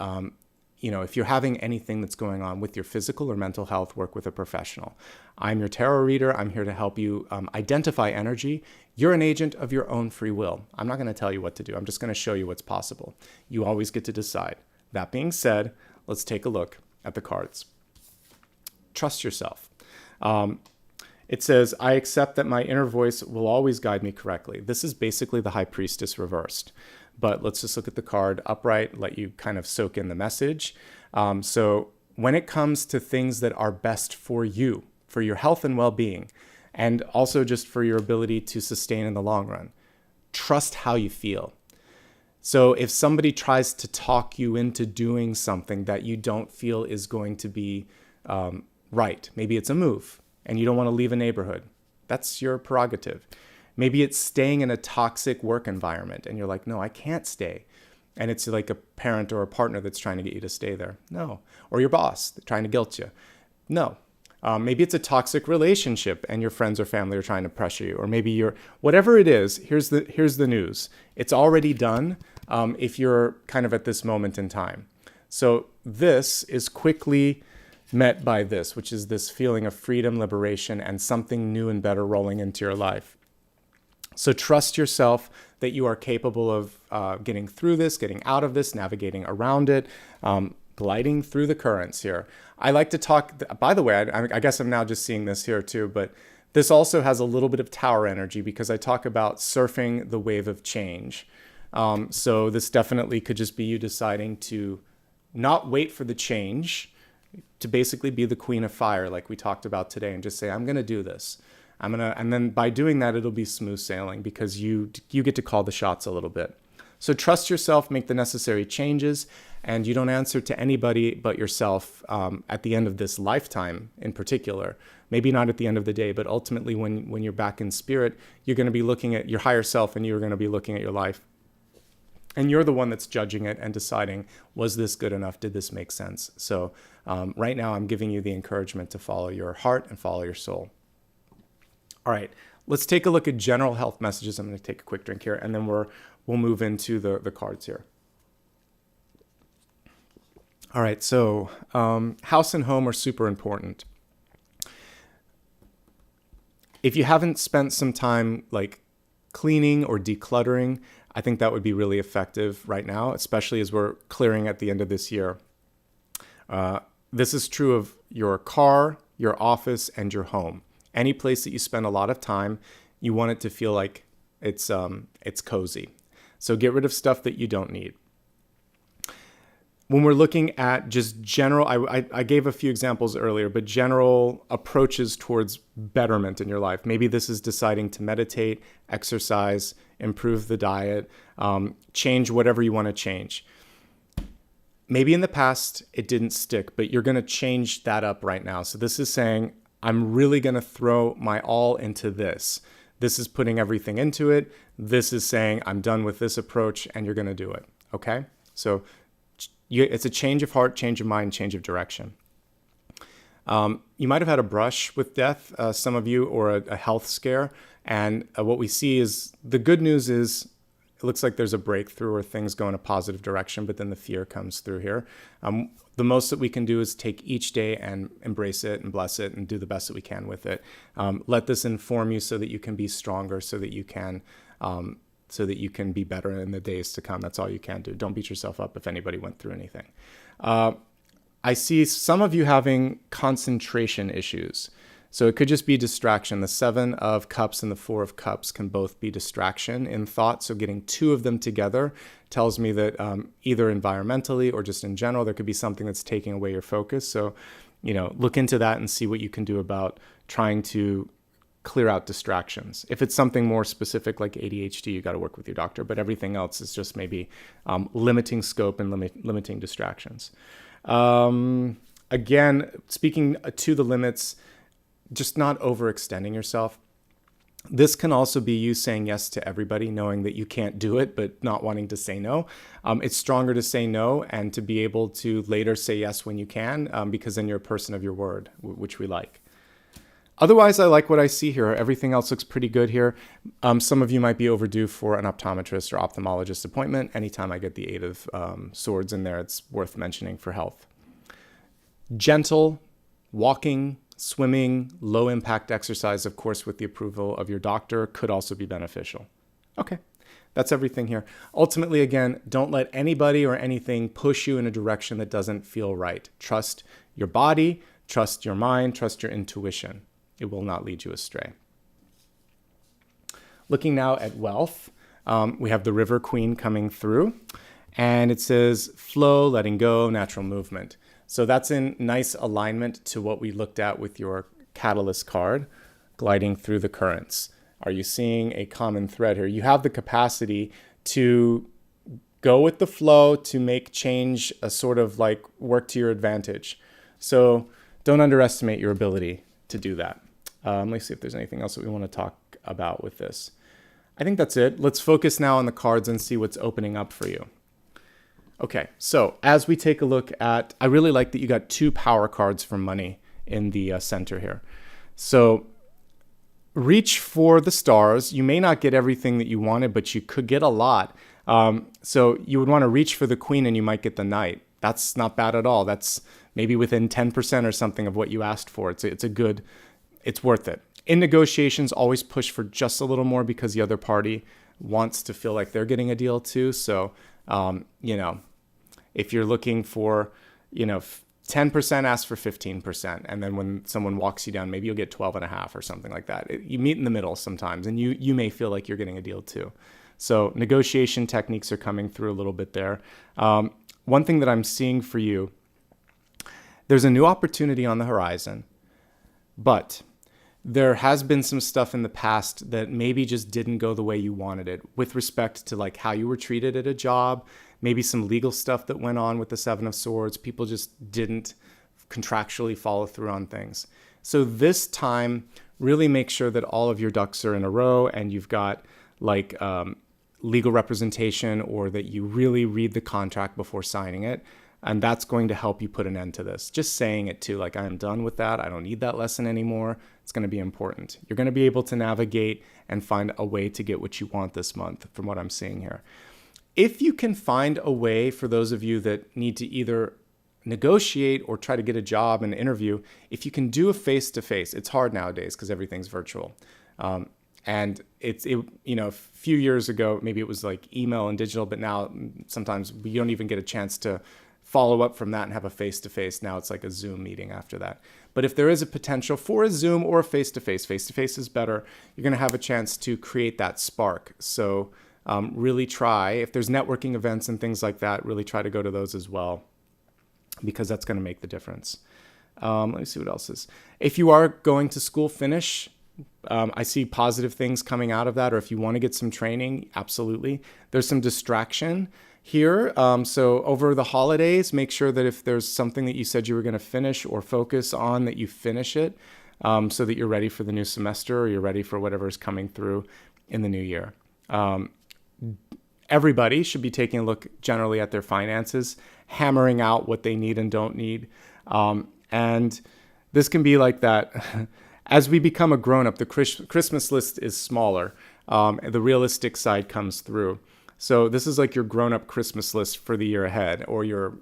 if you're having anything that's going on with your physical or mental health, work with a professional. I'm your tarot reader. I'm here to help you identify energy. You're an agent of your own free will. I'm not going to tell you what to do. I'm just going to show you what's possible. You always get to decide. That being said, let's take a look at the cards. Trust yourself. It says, I accept that my inner voice will always guide me correctly. This is basically the High Priestess reversed. But let's just look at the card upright, let you kind of soak in the message. So when it comes to things that are best for you, for your health and well-being, and also just for your ability to sustain in the long run, trust how you feel. So if somebody tries to talk you into doing something that you don't feel is going to be right, maybe it's a move and you don't want to leave a neighborhood, that's your prerogative. Maybe it's staying in a toxic work environment and you're like, no, I can't stay. And it's like a parent or a partner that's trying to get you to stay there. No. Or your boss trying to guilt you. No. Maybe it's a toxic relationship and your friends or family are trying to pressure you. Or maybe you're, whatever it is, here's the news. It's already done if you're kind of at this moment in time. So this is quickly met by this, which is this feeling of freedom, liberation, and something new and better rolling into your life. So trust yourself that you are capable of getting through this, getting out of this, navigating around it, gliding through the currents here. I like to talk, by the way, I guess I'm now just seeing this here too, but this also has a little bit of tower energy because I talk about surfing the wave of change. So this definitely could just be you deciding to not wait for the change, to basically be the queen of fire like we talked about today and just say, I'm going to do this. And then by doing that, it'll be smooth sailing because you get to call the shots a little bit. So trust yourself, make the necessary changes, and you don't answer to anybody but yourself at the end of this lifetime in particular. Maybe not at the end of the day, but ultimately when you're back in spirit, you're going to be looking at your higher self and you're going to be looking at your life. And you're the one that's judging it and deciding, was this good enough? Did this make sense? So right now I'm giving you the encouragement to follow your heart and follow your soul. All right, let's take a look at general health messages. I'm going to take a quick drink here, and then we'll move into the cards here. All right, so house and home are super important. If you haven't spent some time like cleaning or decluttering, I think that would be really effective right now, especially as we're clearing at the end of this year. This is true of your car, your office, and your home. Any place that you spend a lot of time, you want it to feel like it's cozy. So get rid of stuff that you don't need. When we're looking at just general, I gave a few examples earlier, but general approaches towards betterment in your life. Maybe this is deciding to meditate, exercise, improve the diet, change whatever you want to change. Maybe in the past it didn't stick, but you're going to change that up right now. So this is saying, I'm really going to throw my all into this. This is putting everything into it. This is saying, I'm done with this approach, and you're going to do it. Okay? So it's a change of heart, change of mind, change of direction. You might have had a brush with death, some of you, or a health scare. And what we see is, the good news is, it looks like there's a breakthrough or things go in a positive direction, but then the fear comes through here. The most that we can do is take each day and embrace it and bless it and do the best that we can with it. Let this inform you so that you can be stronger, so that you can be better in the days to come. That's all you can do. Don't beat yourself up if anybody went through anything. I see some of you having concentration issues. So it could just be distraction. The 7 of Cups and the 4 of Cups can both be distraction in thought. So getting 2 of them together tells me that either environmentally or just in general, there could be something that's taking away your focus. So, look into that and see what you can do about trying to clear out distractions. If it's something more specific like ADHD, you got to work with your doctor, but everything else is just maybe limiting scope and limiting distractions. Again, speaking to the limits, just not overextending yourself. This can also be you saying yes to everybody, knowing that you can't do it, but not wanting to say no. It's stronger to say no and to be able to later say yes when you can, because then you're a person of your word, which we like. Otherwise, I like what I see here. Everything else looks pretty good here. Some of you might be overdue for an optometrist or ophthalmologist appointment. Anytime I get the 8 of Swords in there, it's worth mentioning for health. Gentle, walking, swimming, low impact exercise, of course, with the approval of your doctor, could also be beneficial. Okay, that's everything here. Ultimately, again, don't let anybody or anything push you in a direction that doesn't feel right. Trust your body, trust your mind, trust your intuition. It will not lead you astray. Looking now at wealth, we have the River Queen coming through, and it says flow, letting go, natural movement. So that's in nice alignment to what we looked at with your Catalyst card, gliding through the currents. Are you seeing a common thread here? You have the capacity to go with the flow, to make change a sort of like work to your advantage. So don't underestimate your ability to do that. Let me see if there's anything else that we want to talk about with this. I think that's it. Let's focus now on the cards and see what's opening up for you. Okay, so as we take a look at, I really like that you got 2 power cards for money in the center here. So reach for the stars. You may not get everything that you wanted, but you could get a lot. So you would want to reach for the Queen and you might get the Knight. That's not bad at all. That's maybe within 10% or something of what you asked for. It's worth it. In negotiations, always push for just a little more because the other party wants to feel like they're getting a deal too. So, if you're looking for, 10%, ask for 15%. And then when someone walks you down, maybe you'll get 12.5 or something like that. You meet in the middle sometimes, and you may feel like you're getting a deal too. So negotiation techniques are coming through a little bit there. One thing that I'm seeing for you, there's a new opportunity on the horizon, but there has been some stuff in the past that maybe just didn't go the way you wanted it with respect to like how you were treated at a job, maybe some legal stuff that went on with the 7 of Swords. People just didn't contractually follow through on things. So this time, really make sure that all of your ducks are in a row and you've got like legal representation, or that you really read the contract before signing it. And that's going to help you put an end to this. Just saying it too, like, I'm done with that. I don't need that lesson anymore. It's going to be important. You're going to be able to navigate and find a way to get what you want this month from what I'm seeing here. If you can find a way, for those of you that need to either negotiate or try to get a job, an interview, if you can do a face-to-face, it's hard nowadays because everything's virtual. And a few years ago, maybe it was like email and digital, but now sometimes you don't even get a chance to follow up from that and have a face-to-face. Now it's like a Zoom meeting after that. But if there is a potential for a Zoom or a face-to-face, face-to-face is better, you're going to have a chance to create that spark. So really try, if there's networking events and things like that, really try to go to those as well, because that's going to make the difference. Let me see what else is. If you are going to school, finish. I see positive things coming out of that, or if you want to get some training, absolutely. There's some distraction here. So over the holidays, make sure that if there's something that you said you were going to finish or focus on, that you finish it, so that you're ready for the new semester, or you're ready for whatever is coming through in the new year. Everybody should be taking a look generally at their finances, hammering out what they need and don't need. And this can be like that. As we become a grown-up, the Christmas list is smaller. The realistic side comes through. So this is like your grown-up Christmas list for the year ahead, or your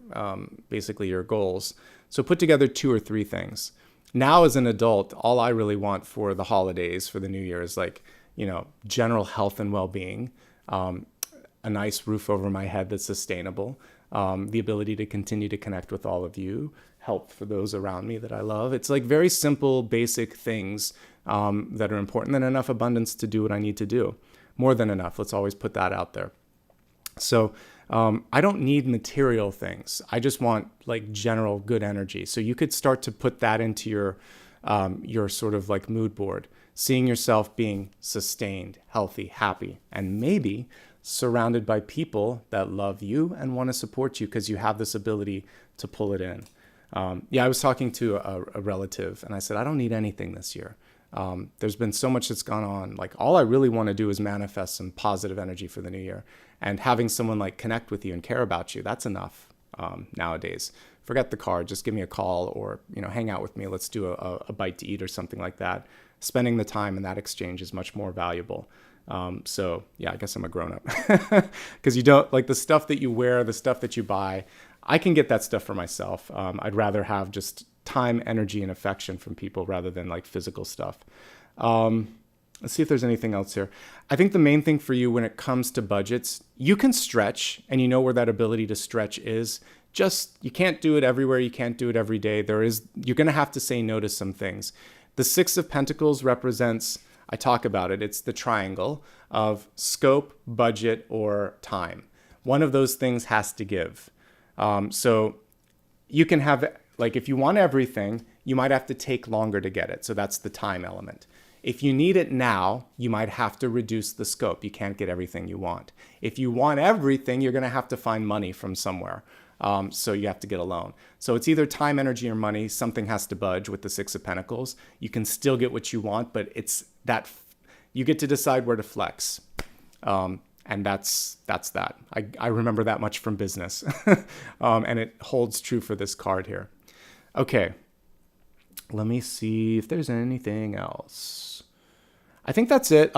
basically your goals. So put together 2 or 3 things. Now as an adult, all I really want for the holidays, for the new year, is like, general health and well-being, a nice roof over my head that's sustainable, the ability to continue to connect with all of you, help for those around me that I love. It's like very simple, basic things that are important, and enough abundance to do what I need to do. More than enough. Let's always put that out there. So I don't need material things. I just want like general good energy. So you could start to put that into your sort of like mood board, seeing yourself being sustained, healthy, happy, and maybe surrounded by people that love you and want to support you because you have this ability to pull it in. I was talking to a relative, and I said, I don't need anything this year. There's been so much that's gone on. Like, all I really want to do is manifest some positive energy for the new year. And having someone like connect with you and care about you, that's enough nowadays. Forget the card. Just give me a call, or hang out with me. Let's do a bite to eat or something like that. Spending the time in that exchange is much more valuable. I guess I'm a grown-up. Because you don't, like, the stuff that you wear, the stuff that you buy, I can get that stuff for myself. I'd rather have just time, energy, and affection from people rather than like physical stuff. Let's see if there's anything else here. I think the main thing for you when it comes to budgets, you can stretch, and you know where that ability to stretch is. Just, you can't do it everywhere. You can't do it every day. You're going to have to say no to some things. The 6 of Pentacles represents, I talk about it, it's the triangle of scope, budget, or time. One of those things has to give. So you can have, like, if you want everything, you might have to take longer to get it. So that's the time element. If you need it now, you might have to reduce the scope. You can't get everything you want. If you want everything, you're going to have to find money from somewhere. So you have to get a loan. So it's either time, energy, or money. Something has to budge with the 6 of Pentacles. You can still get what you want, but it's that you get to decide where to flex. And that's that. I remember that much from business. And it holds true for this card here. Okay. Let me see if there's anything else. I think that's it.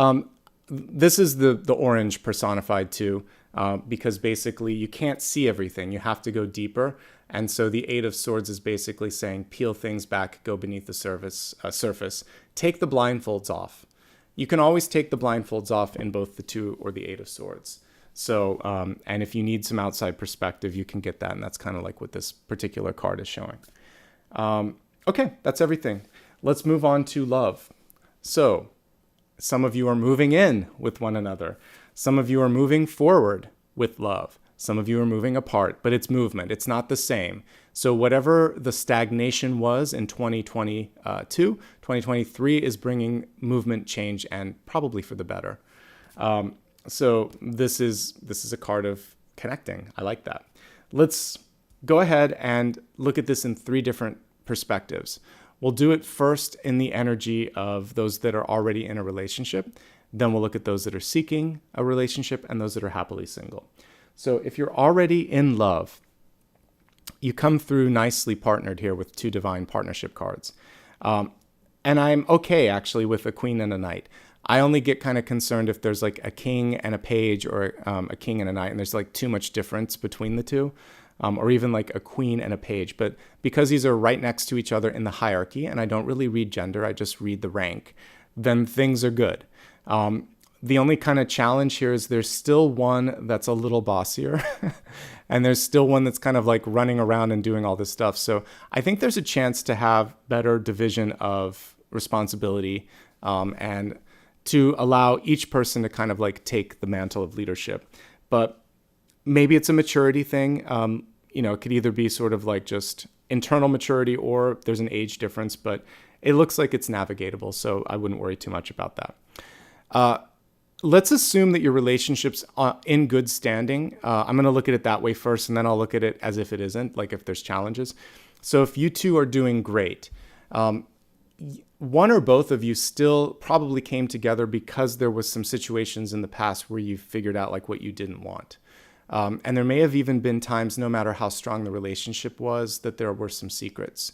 This is the orange personified too, because basically you can't see everything. You have to go deeper. And so the 8 of Swords is basically saying, peel things back, go beneath the surface, take the blindfolds off. You can always take the blindfolds off in both the 2 or the 8 of Swords. So, and if you need some outside perspective, you can get that. And that's kind of like what this particular card is showing. Okay, that's everything. Let's move on to love. So, some of you are moving in with one another. Some of you are moving forward with love. Some of you are moving apart, but it's movement. It's not the same. So whatever the stagnation was in 2022, 2023 is bringing movement, change, and probably for the better. So this is a card of connecting. I like that. Let's go ahead and look at this in 3 different perspectives. We'll do it first in the energy of those that are already in a relationship. Then we'll look at those that are seeking a relationship and those that are happily single. So if you're already in love, you come through nicely partnered here with 2 divine partnership cards. And I'm okay actually with a queen and a knight. I only get kind of concerned if there's like a king and a page, or a king and a knight, and there's like too much difference between the 2. or even like a queen and a page. But because these are right next to each other in the hierarchy, and I don't really read gender, I just read the rank, then things are good. The only kind of challenge here is there's still one that's a little bossier and there's still one that's kind of like running around and doing all this stuff. So I think there's a chance to have better division of responsibility, and to allow each person to kind of like take the mantle of leadership. But maybe it's a maturity thing. It could either be sort of like just internal maturity or there's an age difference, but it looks like it's navigatable. So I wouldn't worry too much about that. Let's assume that your relationship's in good standing. I'm going to look at it that way first, and then I'll look at it as if it isn't, like if there's challenges. So if you two are doing great, one or both of you still probably came together because there was some situations in the past where you figured out like what you didn't want. And there may have even been times, no matter how strong the relationship was, that there were some secrets.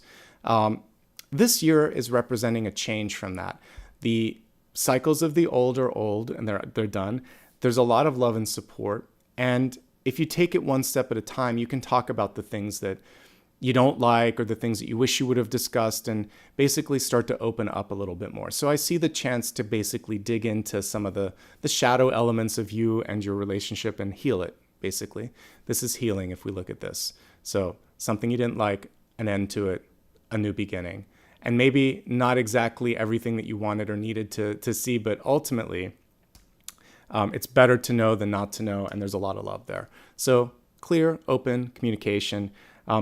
This year is representing a change from that. The cycles of the old are old and they're done. There's a lot of love and support. And if you take it one step at a time, you can talk about the things that you don't like or the things that you wish you would have discussed and basically start to open up a little bit more. So I see the chance to basically dig into some of the shadow elements of you and your relationship and heal it, basically. This is healing if we look at this. So something you didn't like, an end to it, a new beginning. And maybe not exactly everything that you wanted or needed to see, but ultimately, it's better to know than not to know, and there's a lot of love there. So clear, open communication.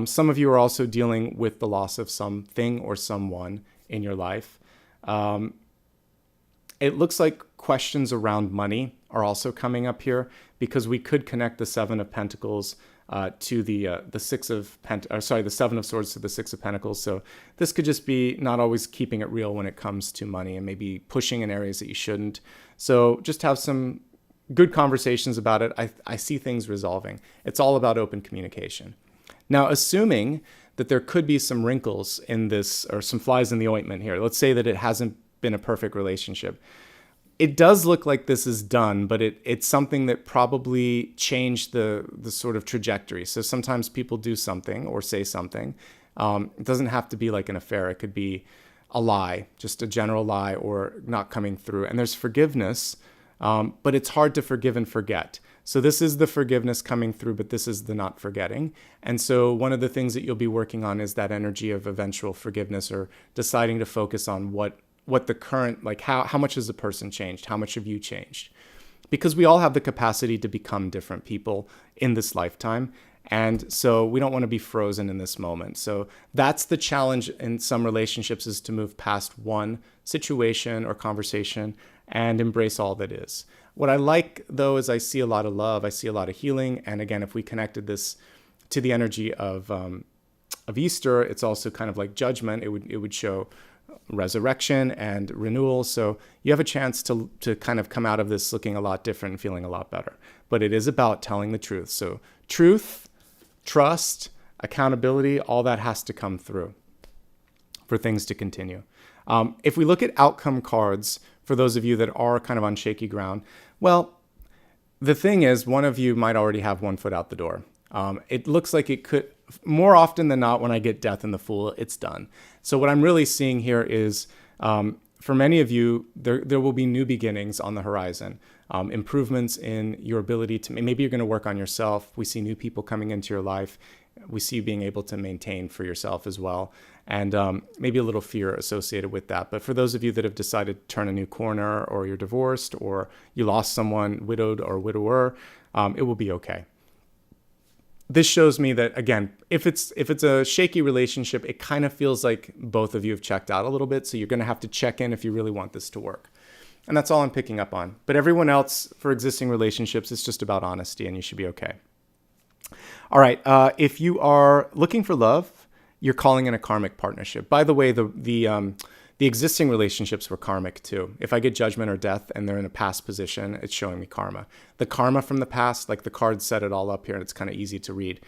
Some of you are also dealing with the loss of something or someone in your life. It looks like questions around money are also coming up here because we could connect the Seven of Pentacles to the Seven of Swords to the Six of Pentacles. So this could just be not always keeping it real when it comes to money and maybe pushing in areas that you shouldn't. So just have some good conversations about it. I see things resolving. It's all about open communication. Now, assuming that there could be some wrinkles in this or some flies in the ointment here, let's say that it hasn't been a perfect relationship. It does look like this is done, but it's something that probably changed the sort of trajectory. So sometimes people do something or say something. It doesn't have to be like an affair. It could be a lie, just a general lie or not coming through. And there's forgiveness, but it's hard to forgive and forget. So this is the forgiveness coming through, but this is the not forgetting. And so one of the things that you'll be working on is that energy of eventual forgiveness or deciding to focus on what the current, like how much has the person changed? How much have you changed? Because we all have the capacity to become different people in this lifetime. And so we don't want to be frozen in this moment. So that's the challenge in some relationships, is to move past one situation or conversation and embrace all that is. What I like, though, is I see a lot of love. I see a lot of healing. And again, if we connected this to the energy of Easter, it's also kind of like judgment. It would show resurrection and renewal. So you have a chance to kind of come out of this looking a lot different and feeling a lot better. But it is about telling the truth. So truth, trust, accountability, all that has to come through for things to continue. If we look at outcome cards, for those of you that are kind of on shaky ground, well, the thing is, one of you might already have one foot out the door. It looks like it could, more often than not, when I get Death and the Fool, it's done. So what I'm really seeing here is, for many of you, there will be new beginnings on the horizon, improvements in your ability to, maybe you're going to work on yourself. We see new people coming into your life. We see you being able to maintain for yourself as well. And maybe a little fear associated with that. But for those of you that have decided to turn a new corner, or you're divorced, or you lost someone, widowed or widower, it will be okay. This shows me that, again, if it's a shaky relationship, it kind of feels like both of you have checked out a little bit. So you're going to have to check in if you really want this to work. And that's all I'm picking up on. But everyone else, for existing relationships, it's just about honesty, and you should be okay. All right. If you are looking for love, you're calling in a karmic partnership. By the way, the existing relationships were karmic too. If I get judgment or death and they're in a past position, it's showing me karma. The karma from the past, like the cards set it all up here, and it's kind of easy to read.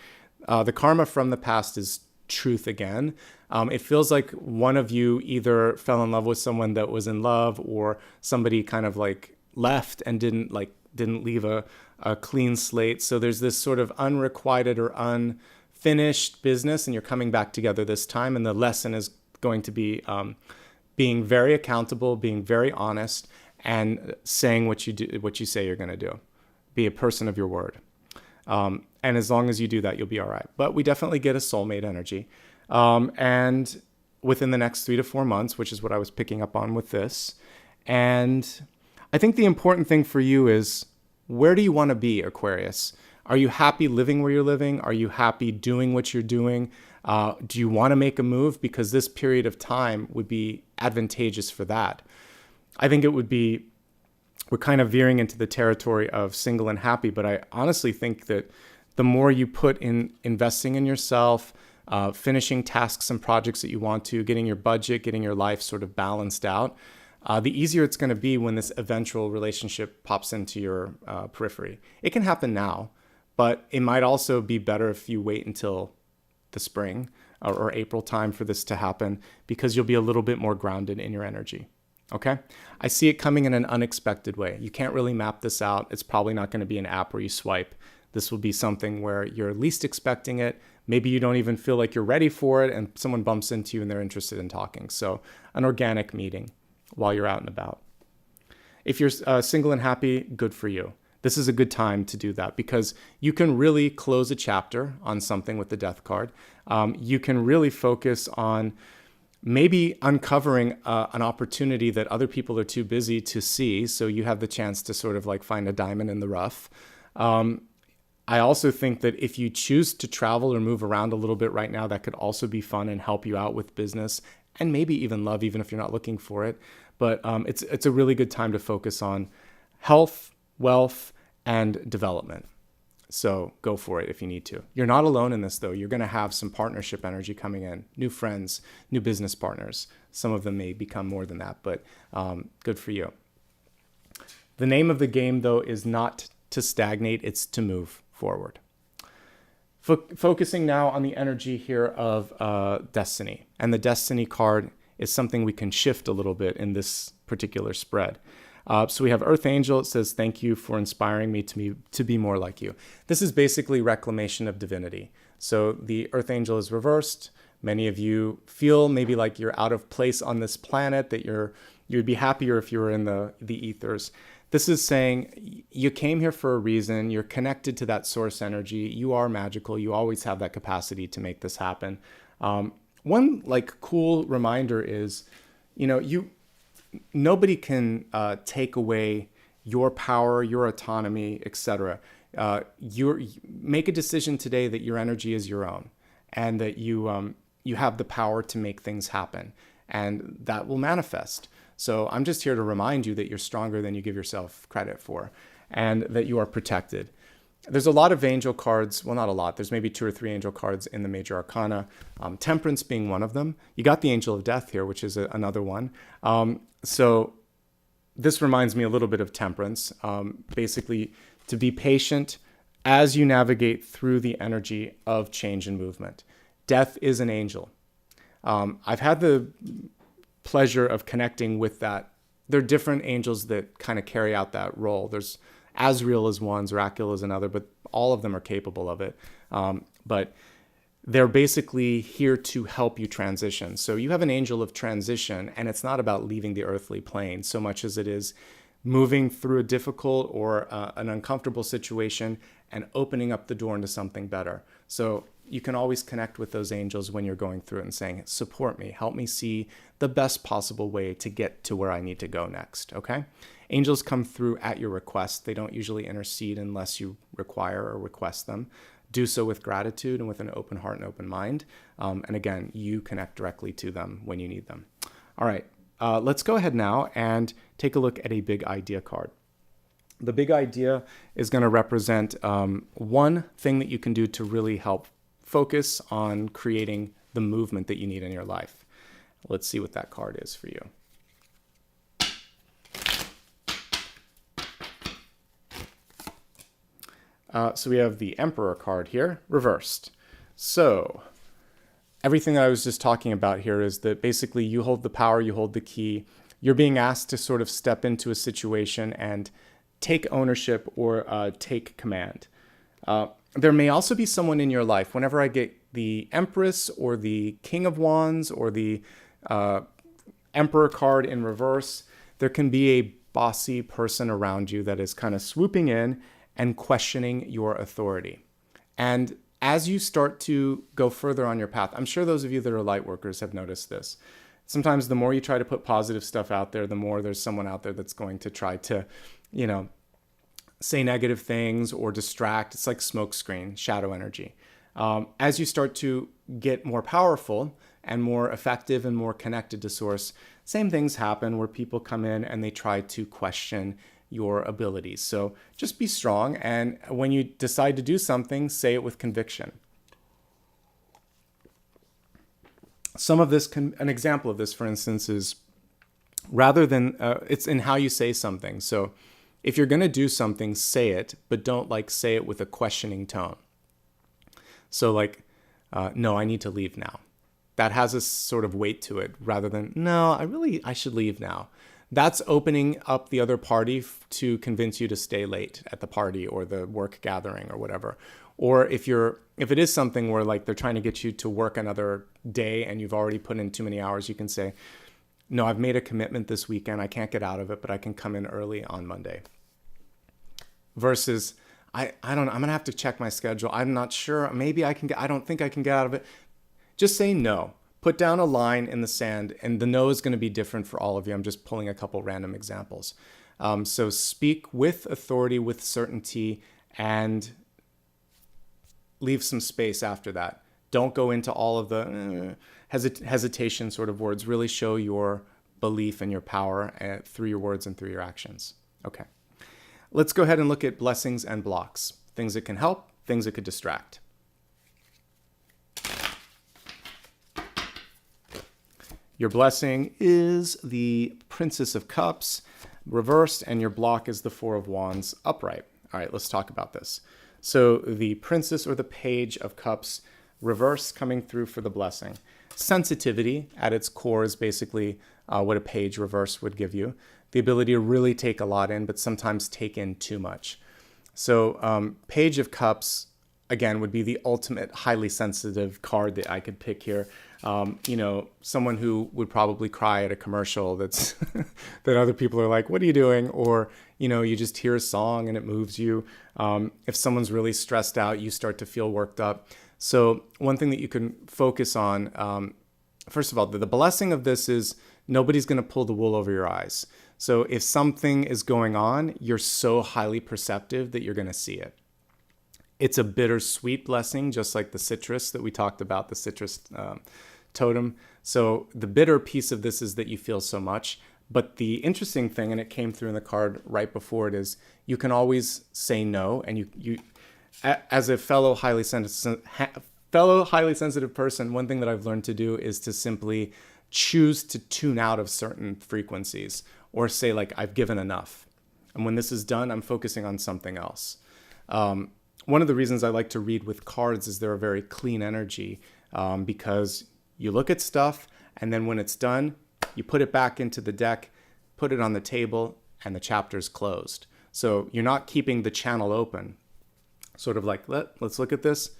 The karma from the past is truth again. It feels like one of you either fell in love with someone that was in love, or somebody kind of like left and didn't leave a clean slate. So there's this sort of unrequited or finished business and you're coming back together this time. And the lesson is going to be being very accountable, being very honest, and saying what you say you're going to do. Be a person of your word. And as long as you do that, you'll be all right. But we definitely get a soulmate energy. And within the next 3 to 4 months, which is what I was picking up on with this. And I think the important thing for you is, where do you want to be, Aquarius? Are you happy living where you're living? Are you happy doing what you're doing? Do you want to make a move? Because this period of time would be advantageous for that. I think it would be, we're kind of veering into the territory of single and happy, but I honestly think that the more you put in investing in yourself, finishing tasks and projects that you want to, getting your budget, getting your life sort of balanced out, the easier it's going to be when this eventual relationship pops into your periphery. It can happen now, but it might also be better if you wait until the spring or April time for this to happen, because you'll be a little bit more grounded in your energy. Okay? I see it coming in an unexpected way. You can't really map this out. It's probably not going to be an app where you swipe. This will be something where you're least expecting it. Maybe you don't even feel like you're ready for it, and someone bumps into you and they're interested in talking. So an organic meeting while you're out and about. If you're single and happy, good for you. This is a good time to do that, because you can really close a chapter on something with the Death card. You can really focus on maybe uncovering an opportunity that other people are too busy to see. So you have the chance to sort of like find a diamond in the rough. I also think that if you choose to travel or move around a little bit right now, that could also be fun and help you out with business and maybe even love, even if you're not looking for it. But it's a really good time to focus on health, wealth, and development. So go for it if you need to. You're not alone in this, though. You're going to have some partnership energy coming in, new friends, new business partners. Some of them may become more than that, but good for you. The name of the game, though, is not to stagnate. It's to move forward. Focusing now on the energy here of destiny. And the destiny card is something we can shift a little bit in this particular spread. So we have Earth Angel. It says, thank you for inspiring me to be more like you. This is basically reclamation of divinity. So the Earth Angel is reversed. Many of you feel maybe like you're out of place on this planet, that you'd be happier if you were in the ethers. This is saying you came here for a reason. You're connected to that source energy. You are magical. You always have that capacity to make this happen. One like cool reminder is, nobody can take away your power, your autonomy, etc. You make a decision today that your energy is your own, and that you have the power to make things happen, and that will manifest. So I'm just here to remind you that you're stronger than you give yourself credit for, and that you are protected. There's a lot of angel cards. Well, not a lot. There's maybe 2 or 3 angel cards in the major arcana, Temperance being one of them. You got the Angel of Death here, which is another one. So this reminds me a little bit of Temperance. Basically, to be patient as you navigate through the energy of change and movement. Death is an angel. I've had the pleasure of connecting with that. There are different angels that kind of carry out that role. There's Azrael is one, Zerachiel is another, but all of them are capable of it. But they're basically here to help you transition. So you have an angel of transition, and it's not about leaving the earthly plane so much as it is moving through a difficult or an uncomfortable situation and opening up the door into something better. So you can always connect with those angels when you're going through it and saying, support me, help me see the best possible way to get to where I need to go next, okay? Angels come through at your request. They don't usually intercede unless you require or request them. Do so with gratitude and with an open heart and open mind. And again, you connect directly to them when you need them. All right, let's go ahead now and take a look at a big idea card. The big idea is going to represent one thing that you can do to really help focus on creating the movement that you need in your life. Let's see what that card is for you. So we have the Emperor card here, reversed. So everything that I was just talking about here is that basically you hold the power, you hold the key. You're being asked to sort of step into a situation and take ownership or take command. There may also be someone in your life. Whenever I get the Empress or the King of Wands or the Emperor card in reverse, there can be a bossy person around you that is kind of swooping in and questioning your authority. And as you start to go further on your path, I'm sure those of you that are light workers have noticed this. Sometimes the more you try to put positive stuff out there, the more there's someone out there that's going to try to, say negative things or distract. It's like smoke screen, shadow energy. As you start to get more powerful and more effective and more connected to source, same things happen where people come in and they try to question your abilities. So just be strong. And when you decide to do something, say it with conviction. Some of this, an example of this, for instance, is rather than, it's in how you say something. So if you're going to do something, say it, but don't say it with a questioning tone. So no, I need to leave now. That has a sort of weight to it rather than, no, I should leave now. That's opening up the other party to convince you to stay late at the party or the work gathering or whatever. Or if it is something where they're trying to get you to work another day and you've already put in too many hours, you can say, no, I've made a commitment this weekend. I can't get out of it, but I can come in early on Monday. Versus, I don't know, I'm going to have to check my schedule. I'm not sure. Maybe I don't think I can get out of it. Just say no. Put down a line in the sand, and the no is going to be different for all of you. I'm just pulling a couple random examples. So speak with authority, with certainty, and leave some space after that. Don't go into all of the hesitation sort of words. Really show your belief and your power through your words and through your actions. Okay. Let's go ahead and look at blessings and blocks. Things that can help, things that could distract. Your blessing is the Princess of Cups reversed, and your block is the Four of Wands upright. All right, let's talk about this. So the Princess or the Page of Cups reverse coming through for the blessing. Sensitivity at its core is basically what a page reverse would give you. The ability to really take a lot in, but sometimes take in too much. So Page of Cups, again, would be the ultimate highly sensitive card that I could pick here. Someone who would probably cry at a commercial that's that other people are like, what are you doing? Or, you just hear a song and it moves you. If someone's really stressed out, you start to feel worked up. So one thing that you can focus on, first of all, the blessing of this is nobody's going to pull the wool over your eyes. So if something is going on, you're so highly perceptive that you're going to see it. It's a bittersweet blessing, just like the citrus that we talked about, the citrus totem. So the bitter piece of this is that you feel so much. But the interesting thing, and it came through in the card right before it, is you can always say no. And you as a fellow highly sensitive person, one thing that I've learned to do is to simply choose to tune out of certain frequencies or say I've given enough. And when this is done, I'm focusing on something else. One of the reasons I like to read with cards is they're a very clean energy because you look at stuff and then when it's done, you put it back into the deck, put it on the table, and the chapter's closed. So you're not keeping the channel open. Sort of let's look at this.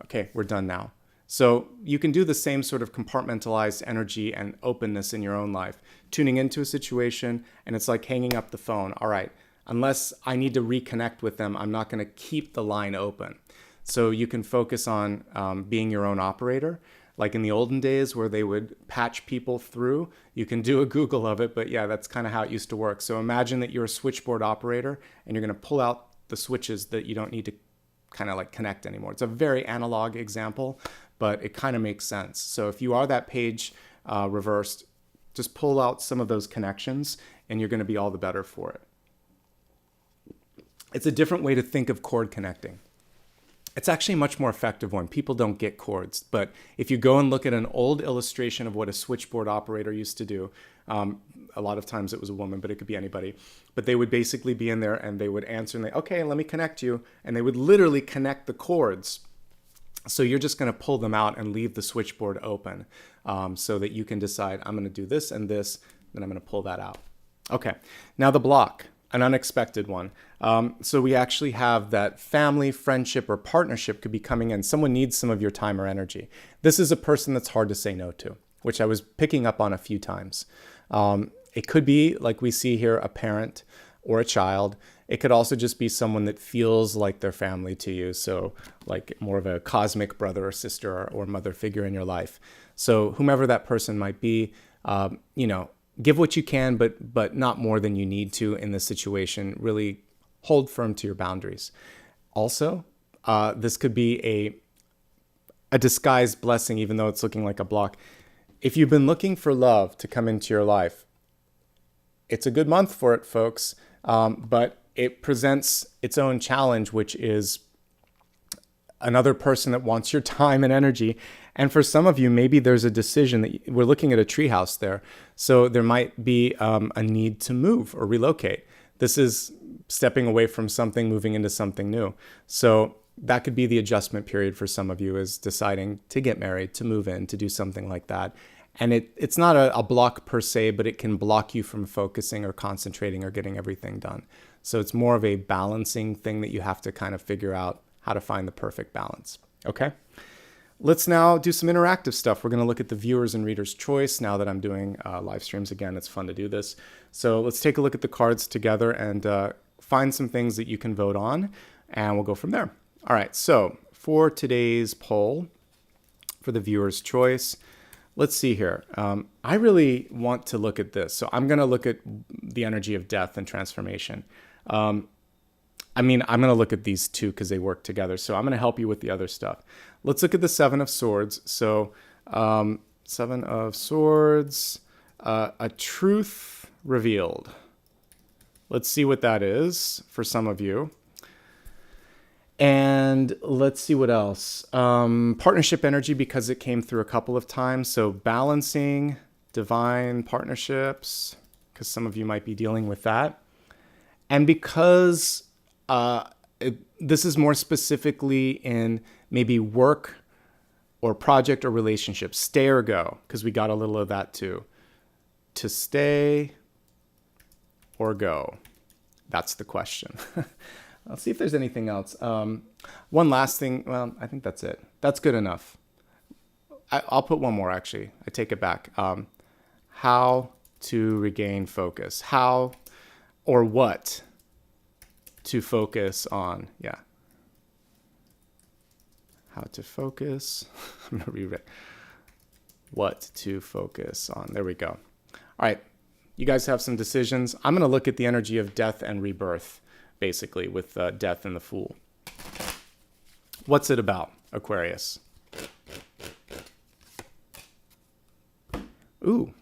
Okay, we're done now. So you can do the same sort of compartmentalized energy and openness in your own life. Tuning into a situation, and it's like hanging up the phone. All right, unless I need to reconnect with them, I'm not going to keep the line open. So you can focus on being your own operator. Like in the olden days where they would patch people through, you can do a Google of it, but yeah, that's kind of how it used to work. So imagine that you're a switchboard operator and you're going to pull out the switches that you don't need to kind of connect anymore. It's a very analog example, but it kind of makes sense. So if you are that page reversed, just pull out some of those connections and you're going to be all the better for it. It's a different way to think of cord connecting. It's actually a much more effective one. People don't get cords, but if you go and look at an old illustration of what a switchboard operator used to do, a lot of times it was a woman, but it could be anybody, but they would basically be in there and they would answer and okay, let me connect you. And they would literally connect the cords. So you're just going to pull them out and leave the switchboard open so that you can decide, I'm going to do this and this, then I'm going to pull that out. Okay, now the block. an unexpected one. So we actually have that family, friendship, or partnership could be coming in. Someone needs some of your time or energy. This is a person that's hard to say no to, which I was picking up on a few times. It could be, like we see here, a parent or a child. It could also just be someone that feels like they're family to you. So like more of a cosmic brother or sister or mother figure in your life. So whomever that person might be, give what you can, but not more than you need to in this situation. Really hold firm to your boundaries. Also, this could be a disguised blessing, even though it's looking like a block. If you've been looking for love to come into your life, it's a good month for it, folks. But it presents its own challenge, which is another person that wants your time and energy. And for some of you, maybe there's a decision that we're looking at a treehouse there. So there might be a need to move or relocate. This is stepping away from something, moving into something new. So that could be the adjustment period for some of you, is deciding to get married, to move in, to do something like that. And it's not a block per se, but it can block you from focusing or concentrating or getting everything done. So it's more of a balancing thing that you have to kind of figure out how to find the perfect balance. Okay? Let's now do some interactive stuff. We're going to look at the viewers and readers' choice. Now that I'm doing live streams again, it's fun to do this. So let's take a look at the cards together and find some things that you can vote on, and we'll go from there. All right, so for today's poll, for the viewer's choice, let's see here. I really want to look at this. So I'm going to look at the energy of death and transformation. I'm going to look at these two because they work together. So I'm going to help you with the other stuff. Let's look at the Seven of Swords. So Seven of Swords, a truth revealed. Let's see what that is for some of you. And let's see what else. Partnership energy, because it came through a couple of times. So balancing, divine partnerships, because some of you might be dealing with that. And because this is more specifically in maybe work or project or relationship, stay or go, because we got a little of that too. To stay or go? That's the question. Let's see if there's anything else. One last thing. Well, I think that's it. That's good enough. I'll put one more, actually. I take it back. How to regain focus. How or what to focus on. Yeah. How to focus. I'm going to reread. What to focus on. There we go. All right. You guys have some decisions. I'm going to look at the energy of death and rebirth, basically, with death and the Fool. What's it about, Aquarius? Ooh,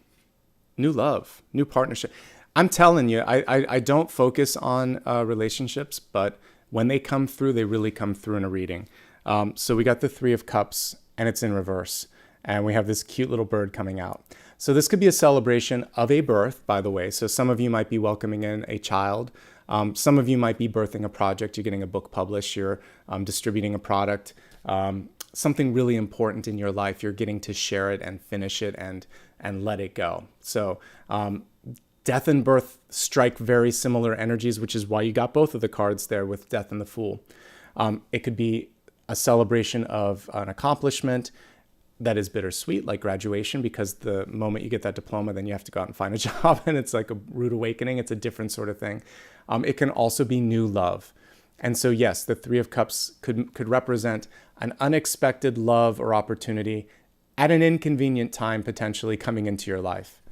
new love, new partnership. I'm telling you, I don't focus on relationships, but when they come through, they really come through in a reading. So we got the Three of Cups, and it's in reverse. And we have this cute little bird coming out. So this could be a celebration of a birth, by the way. So some of you might be welcoming in a child. Some of you might be birthing a project. You're getting a book published. You're distributing a product. Something really important in your life. You're getting to share it and finish it and let it go. So death and birth strike very similar energies, which is why you got both of the cards there with Death and the Fool. It could be a celebration of an accomplishment that is bittersweet, like graduation, because the moment you get that diploma, then you have to go out and find a job, and it's like a rude awakening. It's a different sort of thing. It can also be new love. And so, yes, the Three of Cups could represent an unexpected love or opportunity at an inconvenient time, potentially coming into your life.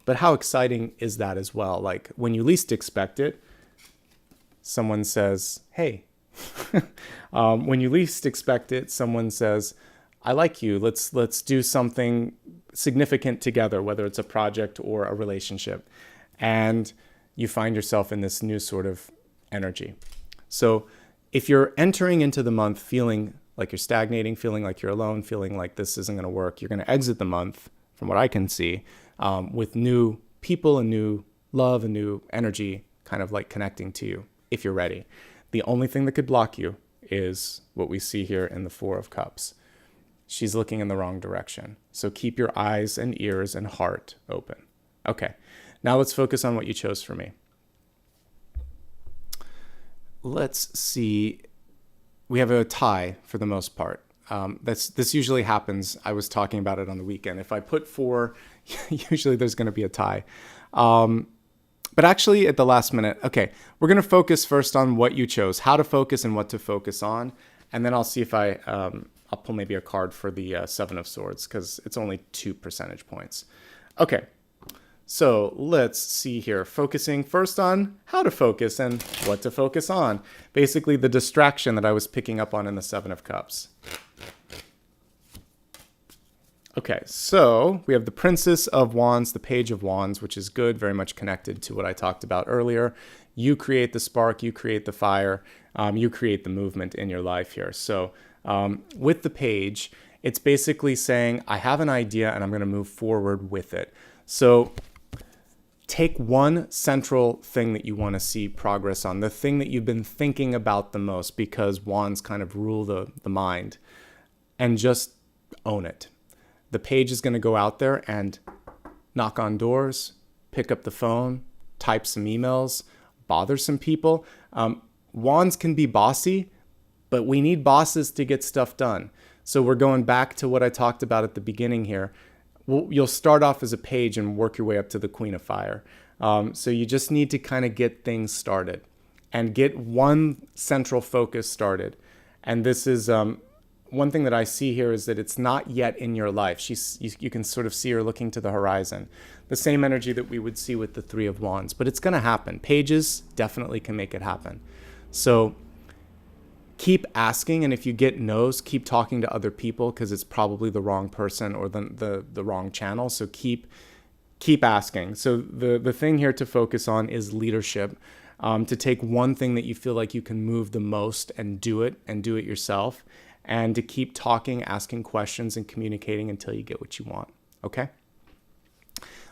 But how exciting is that as well? Like when you least expect it, someone says, hey. When you least expect it, someone says, I like you. Let's do something significant together, whether it's a project or a relationship. And you find yourself in this new sort of energy. So if you're entering into the month feeling like you're stagnating, feeling like you're alone, feeling like this isn't going to work, you're going to exit the month, from what I can see, with new people and new love and new energy kind of like connecting to you, if you're ready. The only thing that could block you is what we see here in the Four of Cups. She's looking in the wrong direction. So keep your eyes and ears and heart open. Okay, now let's focus on what you chose for me. let's see. We have a tie for the most part. This usually happens. I was talking about it on the weekend. If I put 4, usually there's going to be a tie. But actually at the last minute, okay, we're going to focus first on what you chose, how to focus and what to focus on. And then I'll see if I'll pull maybe a card for the 7 of Swords because it's only 2 percentage points. Okay, so let's see here. Focusing first on how to focus and what to focus on. Basically the distraction that I was picking up on in the 7 of Cups. Okay, so we have the Princess of Wands, the Page of Wands, which is good, very much connected to what I talked about earlier. You create the spark, you create the fire, you create the movement in your life here. So with the Page, it's basically saying, I have an idea and I'm going to move forward with it. So take one central thing that you want to see progress on, the thing that you've been thinking about the most, because wands kind of rule the mind, and just own it. The Page is going to go out there and knock on doors, pick up the phone, type some emails, bother some people. Wands can be bossy, but we need bosses to get stuff done. So we're going back to what I talked about at the beginning here. You'll start off as a page and work your way up to the Queen of Fire. So you just need to kind of get things started and get one central focus started. And this is one thing that I see here is that it's not yet in your life. You can sort of see her looking to the horizon. The same energy that we would see with the 3 of Wands, but it's going to happen. Pages definitely can make it happen. So keep asking, and if you get no's, keep talking to other people because it's probably the wrong person or the wrong channel. So keep asking. So the thing here to focus on is leadership. To take one thing that you feel like you can move the most and do it yourself, and to keep talking, asking questions, and communicating until you get what you want. Okay?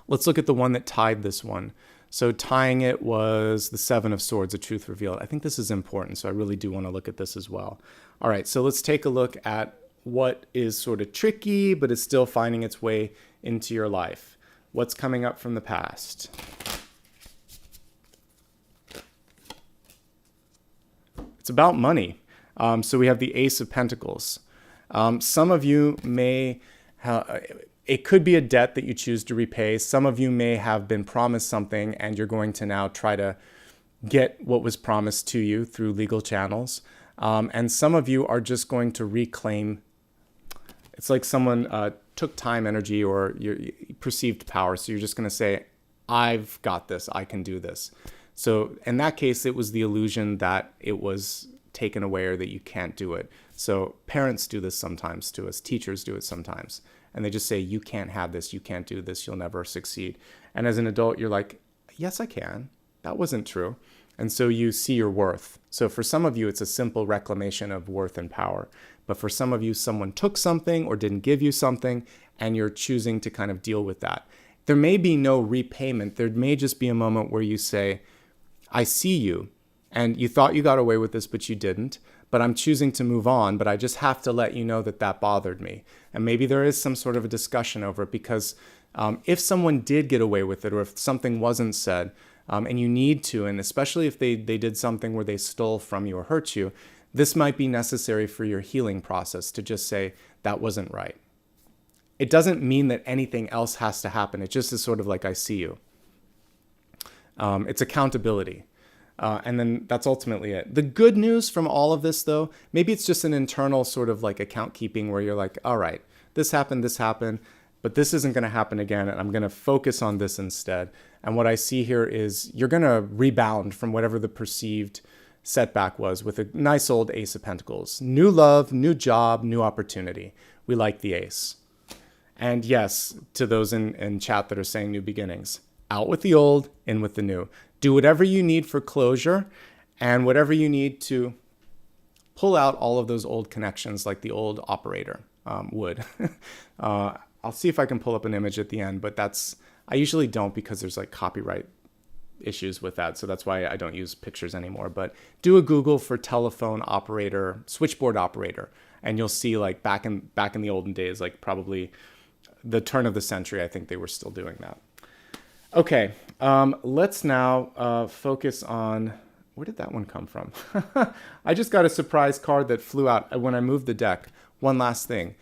Let's look at the one that tied this one. So tying it was the 7 of Swords, a truth revealed. I think this is important, so I really do want to look at this as well. All right, so let's take a look at what is sort of tricky, but is still finding its way into your life. What's coming up from the past? It's about money. So we have the Ace of Pentacles. Some of you may it could be a debt that you choose to repay. Some of you may have been promised something and you're going to now try to get what was promised to you through legal channels. And some of you are just going to reclaim. It's like someone took time, energy, or your perceived power. So you're just going to say, I've got this. I can do this. So in that case, it was the illusion that it was taken away or that you can't do it. So parents do this sometimes to us. Teachers do it sometimes. And they just say, you can't have this. You can't do this. You'll never succeed. And as an adult, you're like, yes, I can. That wasn't true. And so you see your worth. So for some of you, it's a simple reclamation of worth and power. But for some of you, someone took something or didn't give you something, and you're choosing to kind of deal with that. There may be no repayment. There may just be a moment where you say, I see you, and you thought you got away with this, but you didn't. But I'm choosing to move on, but I just have to let you know that that bothered me. And maybe there is some sort of a discussion over it, because if someone did get away with it, or if something wasn't said, and you need to, and especially if they did something where they stole from you or hurt you, this might be necessary for your healing process to just say, that wasn't right. It doesn't mean that anything else has to happen. It just is sort of like, I see you. It's accountability. And then that's ultimately it. The good news from all of this, though, maybe it's just an internal sort of like account keeping where you're like, all right, this happened, but this isn't going to happen again, and I'm going to focus on this instead. And what I see here is you're going to rebound from whatever the perceived setback was with a nice old Ace of Pentacles. New love, new job, new opportunity. We like the Ace. And yes, to those in chat that are saying new beginnings, out with the old, in with the new. Do whatever you need for closure and whatever you need to pull out all of those old connections like the old operator would. I'll see if I can pull up an image at the end, but I usually don't because there's like copyright issues with that. So that's why I don't use pictures anymore. But do a Google for telephone operator, switchboard operator, and you'll see like back in the olden days, like probably the turn of the century, I think they were still doing that. Okay, let's now focus on Where did that one come from? I just got a surprise card that flew out when I moved the deck. One last thing.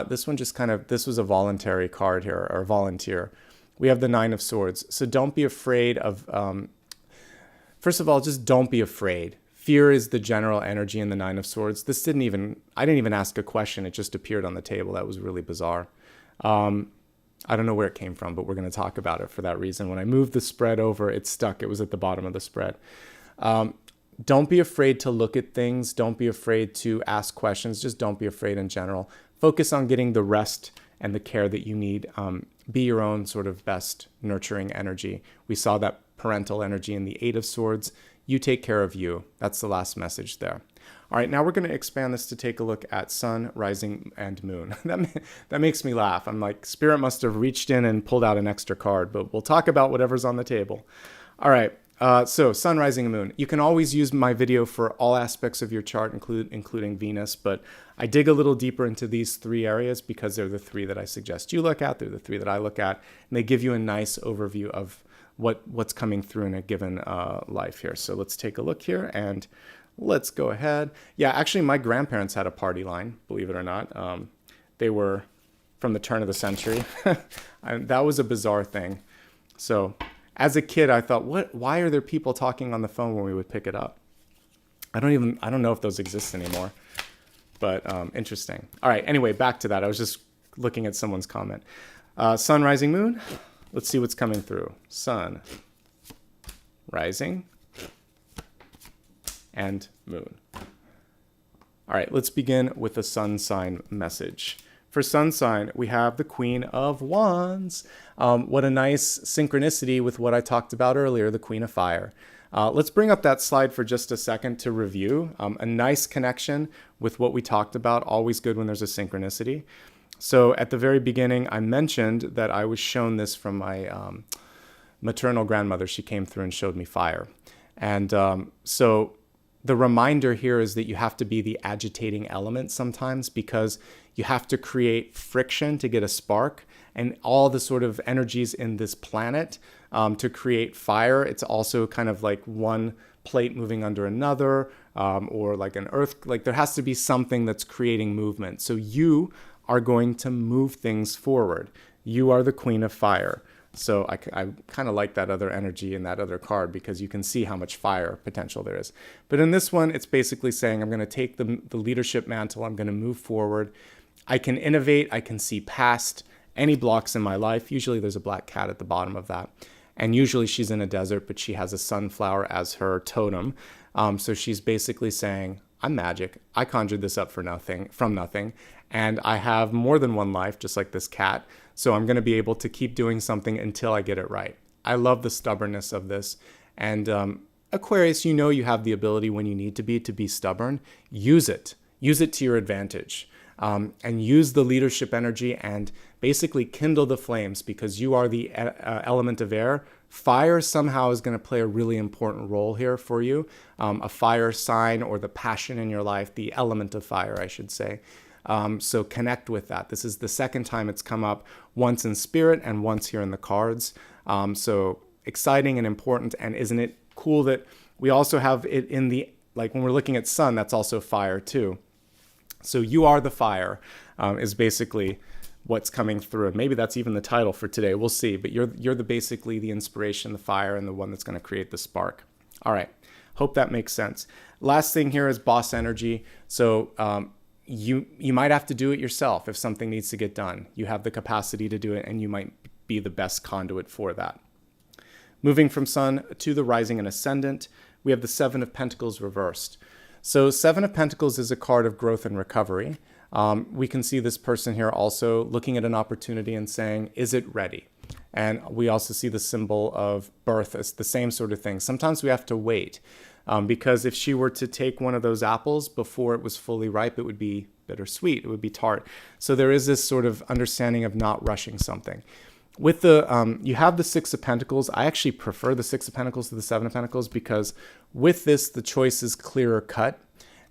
This one just this was a voluntary card here, or volunteer. We have the Nine of Swords. So don't be afraid of, first of all, just don't be afraid. Fear is the general energy in the Nine of Swords. I didn't even ask a question. It just appeared on the table. That was really bizarre. I don't know where it came from, but we're going to talk about it for that reason. When I moved the spread over, it stuck. It was at the bottom of the spread. Don't be afraid to look at things. Don't be afraid to ask questions. Just don't be afraid in general. Focus on getting the rest and the care that you need. Be your own sort of best nurturing energy. We saw that parental energy in the Eight of Swords. You take care of you. That's the last message there. All right, now we're going to expand this to take a look at sun, rising, and moon. That makes me laugh. I'm like, Spirit must have reached in and pulled out an extra card, but we'll talk about whatever's on the table. All right, so sun, rising, and moon. You can always use my video for all aspects of your chart, including Venus, but I dig a little deeper into these three areas because they're the three that I suggest you look at. They're the three that I look at, and they give you a nice overview of what's coming through in a given life here. So let's take a look here, and let's go ahead. Yeah, actually, my grandparents had a party line, believe it or not. They were from the turn of the century. That was a bizarre thing. So as a kid, I thought, why are there people talking on the phone when we would pick it up? I don't know if those exist anymore, but interesting. All right, anyway, back to that. I was just looking at someone's comment. Sun, rising, moon. Let's see what's coming through. Sun, rising, and moon. All right, let's begin with the sun sign message. For sun sign, we have the Queen of Wands. What a nice synchronicity with what I talked about earlier, the Queen of Fire. Let's bring up that slide for just a second to review. A nice connection with what we talked about, always good when there's a synchronicity. So at the very beginning, I mentioned that I was shown this from my maternal grandmother. She came through and showed me fire. And so the reminder here is that you have to be the agitating element sometimes because you have to create friction to get a spark, and all the sort of energies in this planet to create fire. It's also kind of like one plate moving under another, or like an earth. Like there has to be something that's creating movement. So you are going to move things forward. You are the Queen of Fire. So I kind of like that other energy in that other card because you can see how much fire potential there is. But in this one, it's basically saying I'm going to take the leadership mantle. I'm going to move forward. I can innovate. I can see past any blocks in my life. Usually there's a black cat at the bottom of that. And usually she's in a desert, but she has a sunflower as her totem. So she's basically saying, I'm magic. I conjured this up from nothing. And I have more than one life, just like this cat. So I'm going to be able to keep doing something until I get it right. I love the stubbornness of this. And Aquarius, you know you have the ability when you need to be stubborn. Use it. Use it to your advantage. And use the leadership energy and basically kindle the flames because you are the element of air. Fire somehow is going to play a really important role here for you. A fire sign or the passion in your life, the element of fire, I should say. So connect with that. This is the second time it's come up, once in spirit and once here in the cards. So exciting and important. And isn't it cool that we also have it in the, like when we're looking at sun, that's also fire too. So you are the fire is basically what's coming through. And maybe that's even the title for today. We'll see. But you're basically the inspiration, the fire, and the one that's going to create the spark. All right. Hope that makes sense. Last thing here is boss energy. So you might have to do it yourself if something needs to get done. You have the capacity to do it, and you might be the best conduit for that. Moving from sun to the rising and ascendant, we have the Seven of Pentacles reversed. So Seven of Pentacles is a card of growth and recovery. We can see this person here also looking at an opportunity and saying, is it ready? And we also see the symbol of birth as the same sort of thing. Sometimes we have to wait because if she were to take one of those apples before it was fully ripe, it would be bittersweet. It would be tart. So there is this sort of understanding of not rushing something. With the, you have the Six of Pentacles. I actually prefer the Six of Pentacles to the Seven of Pentacles because with this, the choice is clearer cut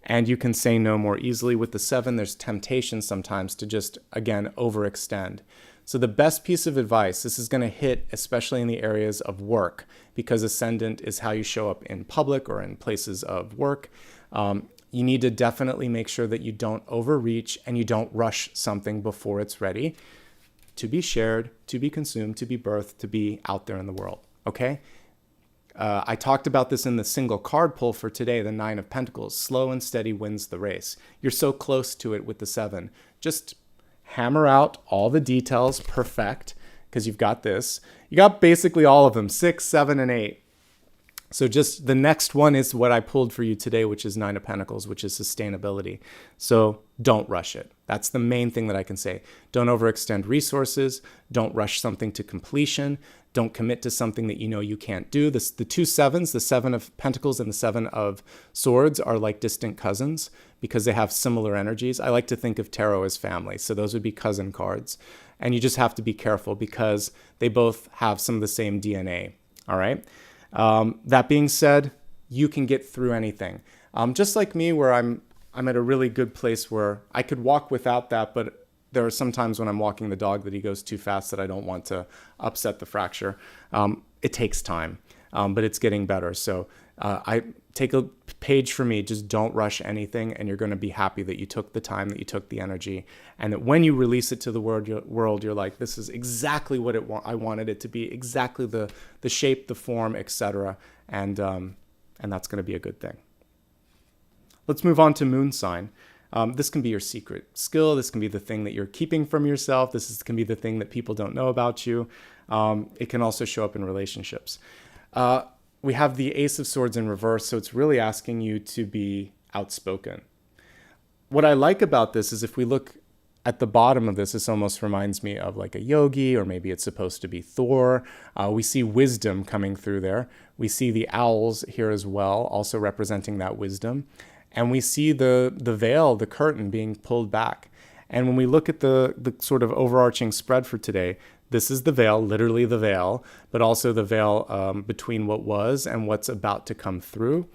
and you can say no more easily. With the Seven, there's temptation sometimes to just, again, overextend. So the best piece of advice, this is going to hit especially in the areas of work, because ascendant is how you show up in public or in places of work. You need to definitely make sure that you don't overreach and you don't rush something before it's ready to be shared, to be consumed, to be birthed, to be out there in the world. Okay? I talked about this in the single card pull for today, the 9 of Pentacles. Slow and steady wins the race. You're so close to it with the 7. Just hammer out all the details, perfect, because you've got this. You got basically all of them, 6, 7, and 8. So just the next one is what I pulled for you today, which is 9 of Pentacles, which is sustainability. So don't rush it. That's the main thing that I can say. Don't overextend resources. Don't rush something to completion. Don't commit to something that you know you can't do. The 2 sevens, the 7 of Pentacles and the 7 of Swords, are like distant cousins because they have similar energies. I like to think of tarot as family. So those would be cousin cards. And you just have to be careful because they both have some of the same DNA. All right. That being said, you can get through anything. Just like me, where I'm at a really good place where I could walk without that, but there are some times when I'm walking the dog that he goes too fast that I don't want to upset the fracture. It takes time, but it's getting better. So I take a page from me. Just don't rush anything, and you're going to be happy that you took the time, that you took the energy, and that when you release it to the world, you're like, this is exactly what I wanted it to be, exactly the shape, the form, etc. And that's going to be a good thing. Let's move on to moon sign. This can be your secret skill. This can be the thing that you're keeping from yourself. Can be the thing that people don't know about you. It can also show up in relationships. We have the Ace of Swords in reverse, so it's really asking you to be outspoken. What I like about this is if we look at the bottom of this, this almost reminds me of like a yogi, or maybe it's supposed to be Thor. We see wisdom coming through there. We see the owls here as well, also representing that wisdom. And we see the veil, the curtain being pulled back. And when we look at the sort of overarching spread for today, this is the veil, literally the veil, but also the veil between what was and what's about to come through.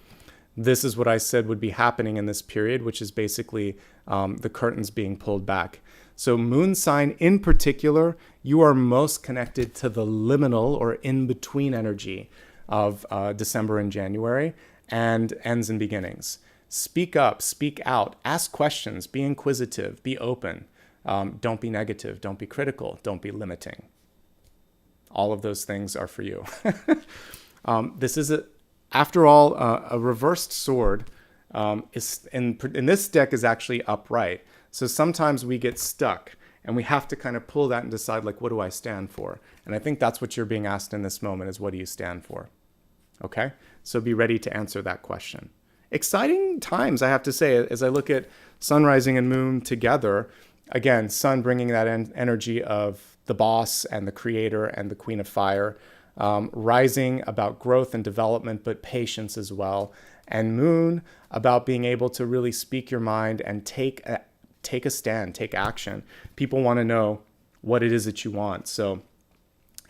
This is what I said would be happening in this period, which is basically the curtains being pulled back. So moon sign in particular, you are most connected to the liminal or in-between energy of December and January, and ends and beginnings. Speak up, speak out, ask questions, be inquisitive, be open. Don't be negative, don't be critical, don't be limiting. All of those things are for you. This is, after all, a reversed sword is in this deck is actually upright. So sometimes we get stuck and we have to kind of pull that and decide, like, what do I stand for? And I think that's what you're being asked in this moment is, what do you stand for? Okay? So be ready to answer that question. Exciting times, I have to say, as I look at sun, rising, and moon together. Again, sun bringing that energy of the boss and the creator and the queen of fire. Rising about growth and development, but patience as well. And moon about being able to really speak your mind and take a stand, take action. People want to know what it is that you want. So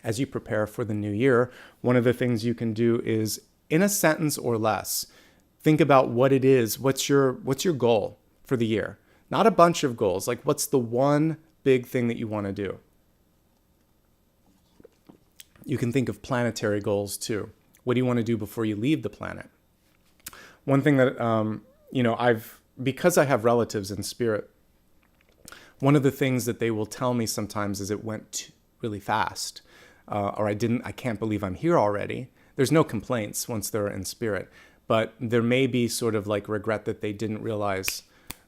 as you prepare for the new year, one of the things you can do is, in a sentence or less, think about what it is. What's your goal for the year? Not a bunch of goals. Like, what's the one big thing that you want to do? You can think of planetary goals too. What do you want to do before you leave the planet? One thing that, because I have relatives in spirit, one of the things that they will tell me sometimes is it went really fast, or I can't believe I'm here already. There's no complaints once they're in spirit, but there may be sort of like regret that they didn't realize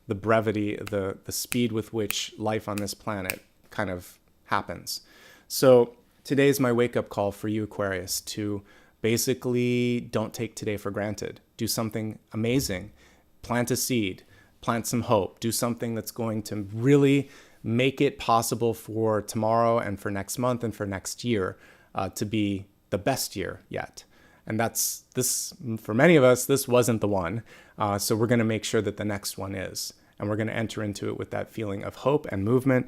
the brevity, the speed with which life on this planet kind of happens. So today's my wake-up call for you, Aquarius, to basically don't take today for granted. Do something amazing. Plant a seed. Plant some hope. Do something that's going to really make it possible for tomorrow and for next month and for next year to be the best year yet. And this, for many of us, this wasn't the one. So we're going to make sure that the next one is. And we're going to enter into it with that feeling of hope and movement,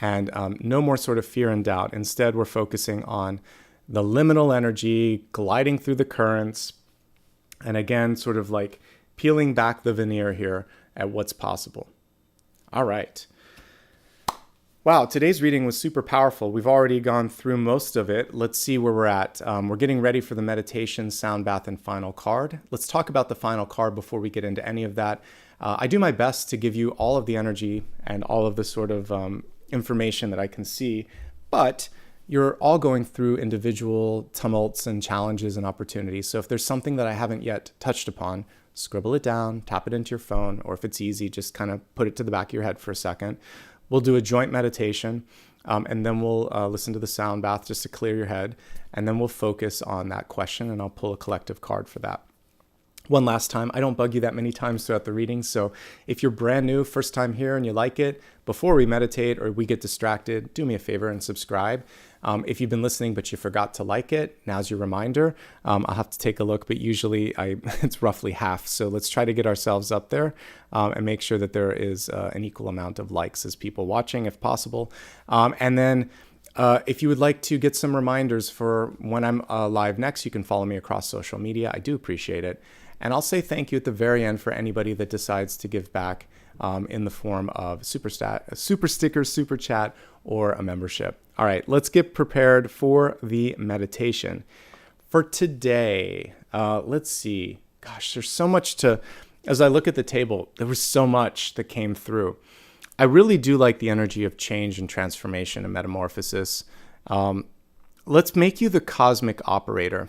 and no more sort of fear and doubt. Instead, we're focusing on the liminal energy, gliding through the currents, and again, sort of like peeling back the veneer here at what's possible. All right. Wow, today's reading was super powerful. We've already gone through most of it. Let's see where we're at. We're getting ready for the meditation, sound bath, and final card. Let's talk about the final card before we get into any of that. I do my best to give you all of the energy and all of the sort of information that I can see, but you're all going through individual tumults and challenges and opportunities. So if there's something that I haven't yet touched upon, scribble it down, tap it into your phone, or if it's easy, just kind of put it to the back of your head for a second. We'll do a joint meditation, and then we'll listen to the sound bath just to clear your head, and then we'll focus on that question, and I'll pull a collective card for that. One last time, I don't bug you that many times throughout the reading, so if you're brand new, first time here, and you like it, before we meditate or we get distracted, do me a favor and subscribe. If you've been listening but you forgot to like it, now's your reminder. I'll have to take a look, but usually it's roughly half. So let's try to get ourselves up there and make sure that there is an equal amount of likes as people watching, if possible. And then if you would like to get some reminders for when I'm live next, you can follow me across social media. I do appreciate it. And I'll say thank you at the very end for anybody that decides to give back in the form of super stickers, super chat, or a membership. All right, let's get prepared for the meditation. For today, let's see. Gosh, there's so much as I look at the table, there was so much that came through. I really do like the energy of change and transformation and metamorphosis. Let's make you the cosmic operator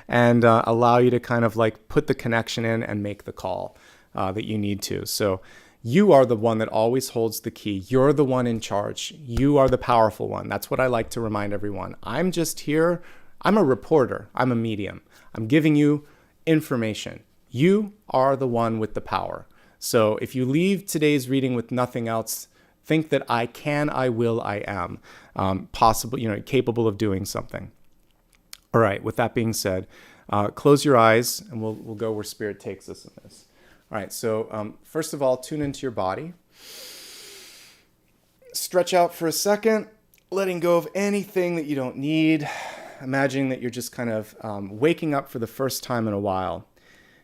and allow you to kind of like put the connection in and make the call that you need to. So you are the one that always holds the key. You're the one in charge. You are the powerful one. That's what I like to remind everyone. I'm just here. I'm a reporter. I'm a medium. I'm giving you information. You are the one with the power. So if you leave today's reading with nothing else, think that I can, I will, I am possible, capable of doing something. All right, with that being said, close your eyes and we'll go where Spirit takes us in this. All right, so first of all, tune into your body. Stretch out for a second, letting go of anything that you don't need. Imagining that you're just kind of waking up for the first time in a while.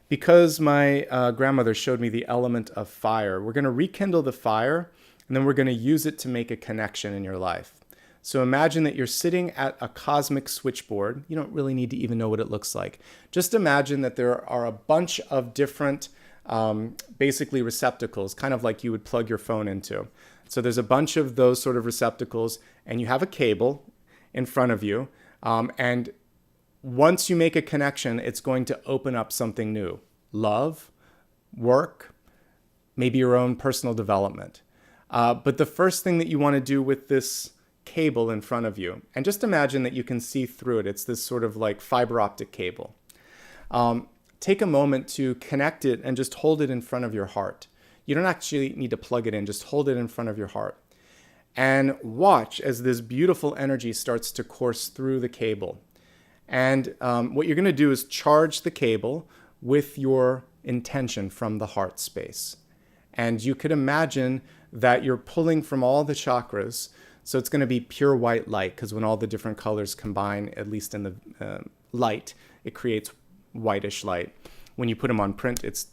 Because my grandmother showed me the element of fire, we're going to rekindle the fire, and then we're going to use it to make a connection in your life. So imagine that you're sitting at a cosmic switchboard. You don't really need to even know what it looks like. Just imagine that there are a bunch of different basically receptacles, kind of like you would plug your phone into. So there's a bunch of those sort of receptacles, and you have a cable in front of you. And once you make a connection, it's going to open up something new. Love, work, maybe your own personal development. But the first thing that you want to do with this cable in front of you, and just imagine that you can see through it. It's this sort of like fiber optic cable. Take a moment to connect it and just hold it in front of your heart. You don't actually need to plug it in, just hold it in front of your heart. And watch as this beautiful energy starts to course through the cable. And what you're going to do is charge the cable with your intention from the heart space. And you could imagine that you're pulling from all the chakras. So it's going to be pure white light, because when all the different colors combine, at least in the light, it creates whitish light. When you put them on print, it's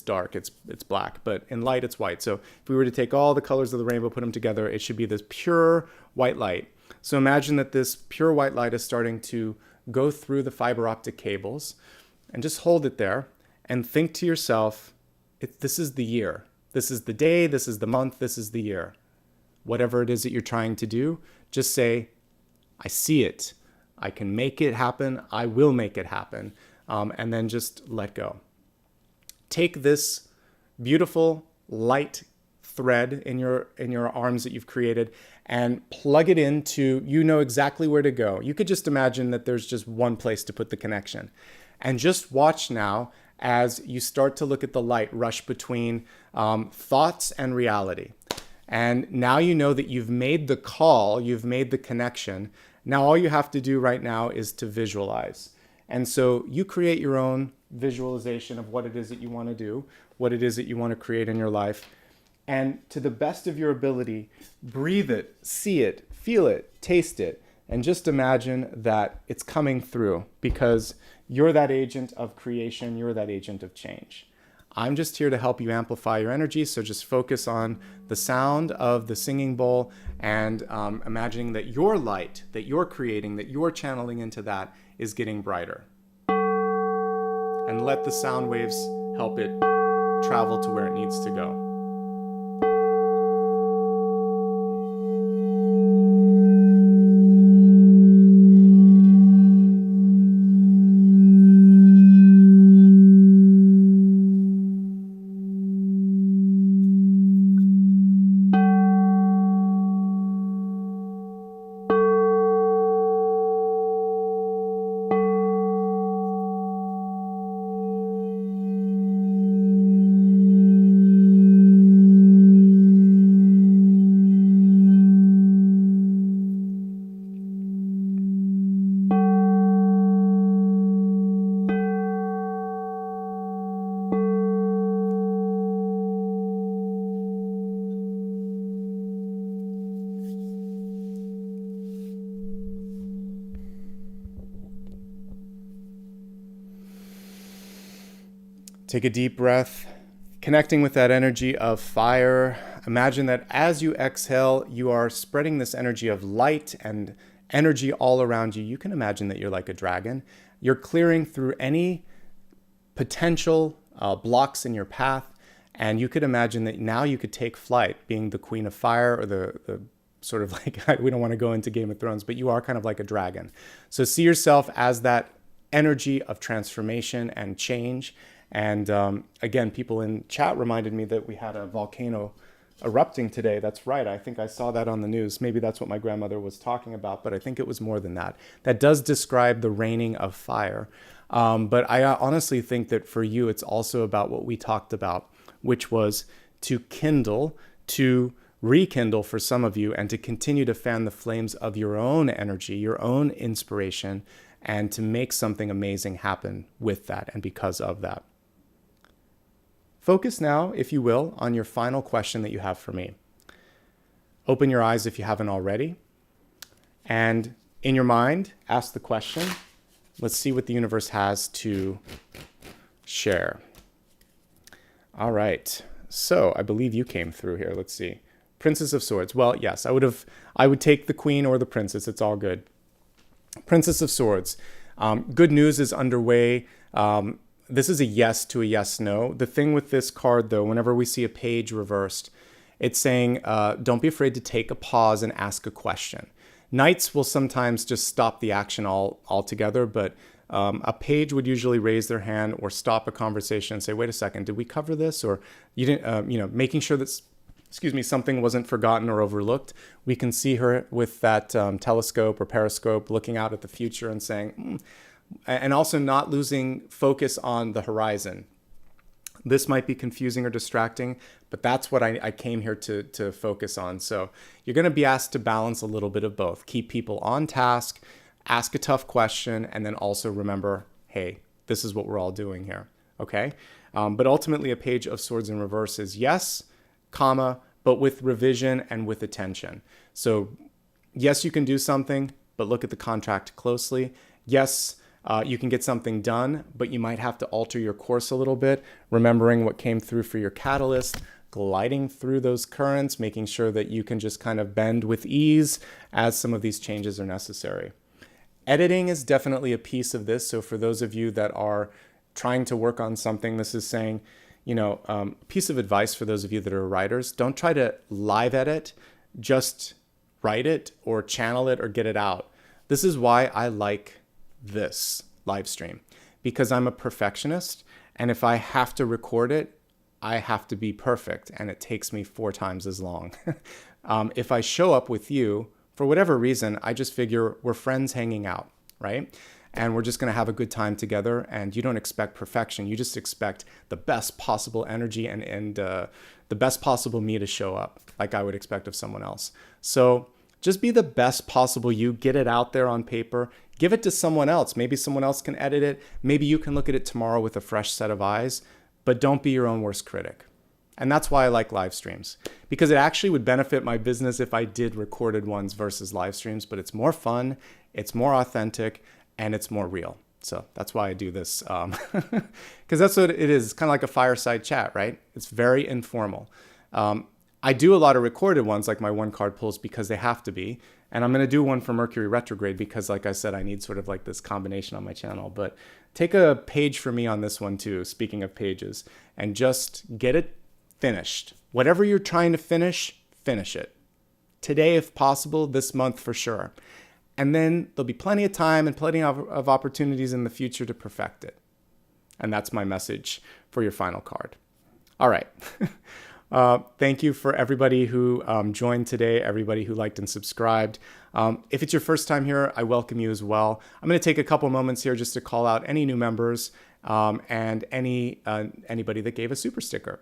dark, it's black, but in light, it's white. So if we were to take all the colors of the rainbow, put them together, it should be this pure white light. So imagine that this pure white light is starting to go through the fiber optic cables, and just hold it there and think to yourself, this is the year. This is the day, this is the month, this is the year. Whatever it is that you're trying to do, just say, I see it. I can make it happen. I will make it happen. And then just let go. Take this beautiful light thread in your arms that you've created and plug it into, you know exactly where to go. You could just imagine that there's just one place to put the connection. And just watch now as you start to look at the light rush between thoughts and reality. And now you know that you've made the call, you've made the connection. Now all you have to do right now is to visualize. And so you create your own visualization of what it is that you want to do, what it is that you want to create in your life. And to the best of your ability, breathe it, see it, feel it, taste it, and just imagine that it's coming through, because you're that agent of creation, you're that agent of change. I'm just here to help you amplify your energy. So just focus on the sound of the singing bowl and imagining that your light that you're creating, that you're channeling into that, is getting brighter. And let the sound waves help it travel to where it needs to go. Take a deep breath, connecting with that energy of fire. Imagine that as you exhale, you are spreading this energy of light and energy all around you. You can imagine that you're like a dragon. You're clearing through any potential blocks in your path. And you could imagine that now you could take flight, being the queen of fire, or the sort of like, we don't want to go into Game of Thrones, but you are kind of like a dragon. So see yourself as that energy of transformation and change. And again, people in chat reminded me that we had a volcano erupting today. That's right. I think I saw that on the news. Maybe that's what my grandmother was talking about, but I think it was more than that. That does describe the raining of fire. But I honestly think that for you, it's also about what we talked about, which was to kindle, to rekindle for some of you, and to continue to fan the flames of your own energy, your own inspiration, and to make something amazing happen with that and because of that. Focus now, if you will, on your final question that you have for me. Open your eyes if you haven't already. And in your mind, ask the question. Let's see what the universe has to share. All right. So I believe you came through here. Let's see. Princess of Swords. Well, yes, I would take the queen or the princess. It's all good. Princess of Swords. Good news is underway. This is a yes to a yes, no. The thing with this card, though, whenever we see a page reversed, it's saying, don't be afraid to take a pause and ask a question. Knights will sometimes just stop the action altogether, but a page would usually raise their hand or stop a conversation and say, wait a second, did we cover this? Or you didn't, making sure that, something wasn't forgotten or overlooked. We can see her with that telescope or periscope looking out at the future and saying, and also not losing focus on the horizon. This might be confusing or distracting, but that's what I came here to focus on. So you're going to be asked to balance a little bit of both. Keep people on task, ask a tough question, and then also remember, hey, this is what we're all doing here, okay? But ultimately, a page of swords in reverse is yes, comma, but with revision and with attention. So yes, you can do something, but look at the contract closely. Yes, you can get something done, but you might have to alter your course a little bit, remembering what came through for your catalyst, gliding through those currents, making sure that you can just kind of bend with ease as some of these changes are necessary. Editing is definitely a piece of this. So for those of you that are trying to work on something, this is saying, piece of advice for those of you that are writers, don't try to live edit, just write it or channel it or get it out. This is why I like this live stream, because I'm a perfectionist, and if I have to record it, I have to be perfect, and it takes me 4 times as long. If I show up with you, for whatever reason, I just figure we're friends hanging out, right? And we're just going to have a good time together, and you don't expect perfection. You just expect the best possible energy and the best possible me to show up like I would expect of someone else. So just be the best possible you, get it out there on paper, give it to someone else. Maybe someone else can edit it. Maybe you can look at it tomorrow with a fresh set of eyes, but don't be your own worst critic. And that's why I like live streams, because it actually would benefit my business if I did recorded ones versus live streams, but it's more fun, it's more authentic, and it's more real. So that's why I do this, because that's what it is. It's kind of like a fireside chat, right? It's very informal. I do a lot of recorded ones, like my one card pulls, because they have to be. And I'm going to do one for Mercury retrograde because, like I said, I need sort of like this combination on my channel. But take a page for me on this one too, speaking of pages, and just get it finished. Whatever you're trying to finish it. Today, if possible, this month for sure. And then there'll be plenty of time and plenty of opportunities in the future to perfect it. And that's my message for your final card. All right. Thank you for everybody who joined today, everybody who liked and subscribed. If it's your first time here, I welcome you as well. I'm going to take a couple moments here just to call out any new members and anybody that gave a super sticker.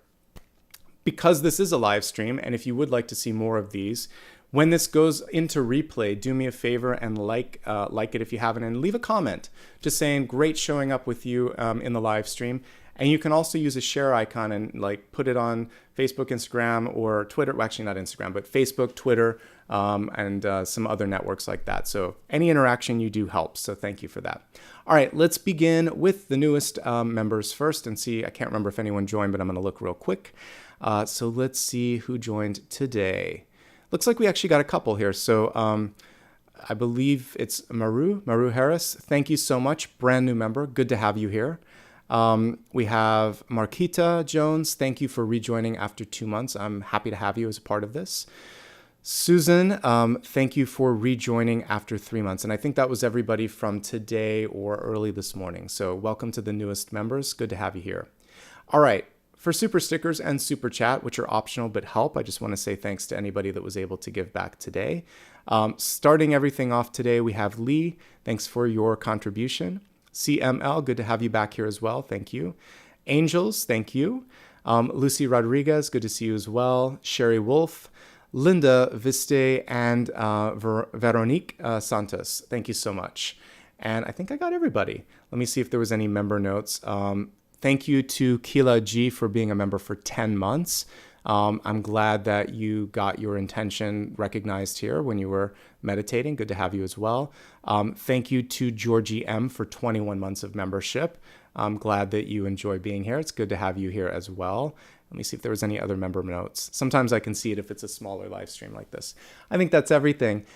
Because this is a live stream, and if you would like to see more of these, when this goes into replay, do me a favor and like it if you haven't, and leave a comment just saying great showing up with you in the live stream. And you can also use a share icon and like put it on Facebook, Instagram, or Twitter. Well, actually not Instagram, but Facebook, Twitter, and some other networks like that. So any interaction you do helps. So thank you for that. All right, let's begin with the newest members first and see. I can't remember if anyone joined, but I'm going to look real quick. So let's see who joined today. Looks like we actually got a couple here. So I believe it's Maru Harris. Thank you so much. Brand new member. Good to have you here. We have Marquita Jones. Thank you for rejoining after 2 months. I'm happy to have you as a part of this. Susan, thank you for rejoining after 3 months. And I think that was everybody from today or early this morning. So welcome to the newest members. Good to have you here. All right. For super stickers and super chat, which are optional but help, I just want to say thanks to anybody that was able to give back today. Starting everything off today, we have Lee. Thanks for your contribution. CML, good to have you back here as well. Thank you. Angels, thank you. Lucy Rodriguez, good to see you as well. Sherry Wolf, Linda Viste, and Veronique Santos. Thank you so much. And I think I got everybody. Let me see if there was any member notes. Thank you to Kila G for being a member for 10 months. I'm glad that you got your intention recognized here when you were meditating. Good to have you as well. Thank you to Georgie M for 21 months of membership. I'm glad that you enjoy being here. It's good to have you here as well. Let me see if there was any other member notes. Sometimes I can see it if it's a smaller live stream like this. I think that's everything.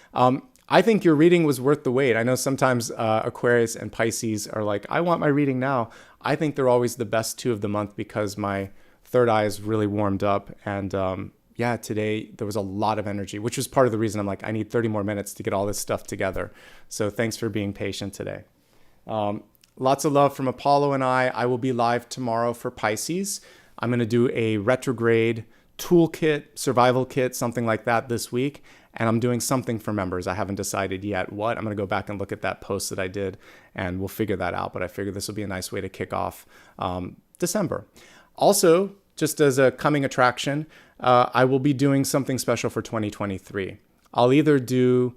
I think your reading was worth the wait. I know sometimes Aquarius and Pisces are like, I want my reading now. I think they're always the best 2 of the month because my third eye is really warmed up. And yeah, today there was a lot of energy, which was part of the reason I'm like, I need 30 more minutes to get all this stuff together. So thanks for being patient today. Lots of love from Apollo and I. I will be live tomorrow for Pisces. I'm going to do a retrograde toolkit, survival kit, something like that this week. And I'm doing something for members. I haven't decided yet what. I'm going to go back and look at that post that I did, and we'll figure that out. But I figure this will be a nice way to kick off December. Also, just as a coming attraction, I will be doing something special for 2023. I'll either do,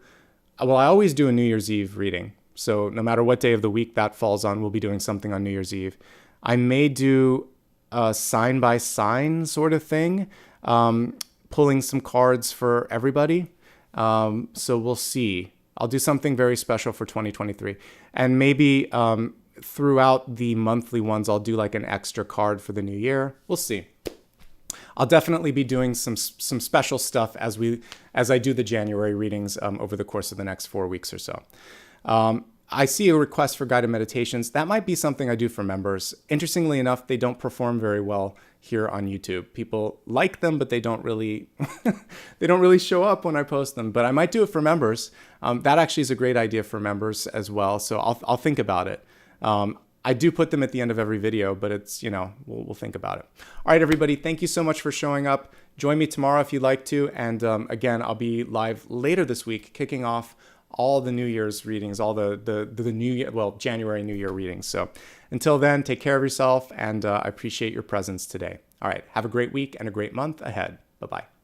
well, I always do a New Year's Eve reading. So no matter what day of the week that falls on, we'll be doing something on New Year's Eve. I may do a sign by sign sort of thing, pulling some cards for everybody. So we'll see. I'll do something very special for 2023. And maybe throughout the monthly ones, I'll do like an extra card for the new year. We'll see. I'll definitely be doing some special stuff as I do the January readings over the course of the next 4 weeks or so. I see a request for guided meditations. That might be something I do for members. Interestingly enough, they don't perform very well here on YouTube. People like them, but they don't really show up when I post them. But I might do it for members. That actually is a great idea for members as well. So I'll think about it. I do put them at the end of every video, but it's, we'll think about it. All right, everybody. Thank you so much for showing up. Join me tomorrow if you'd like to. And again, I'll be live later this week, kicking off all the New Year's readings, all the New Year, January New Year readings. So until then, take care of yourself, and I appreciate your presence today. All right, have a great week and a great month ahead. Bye-bye.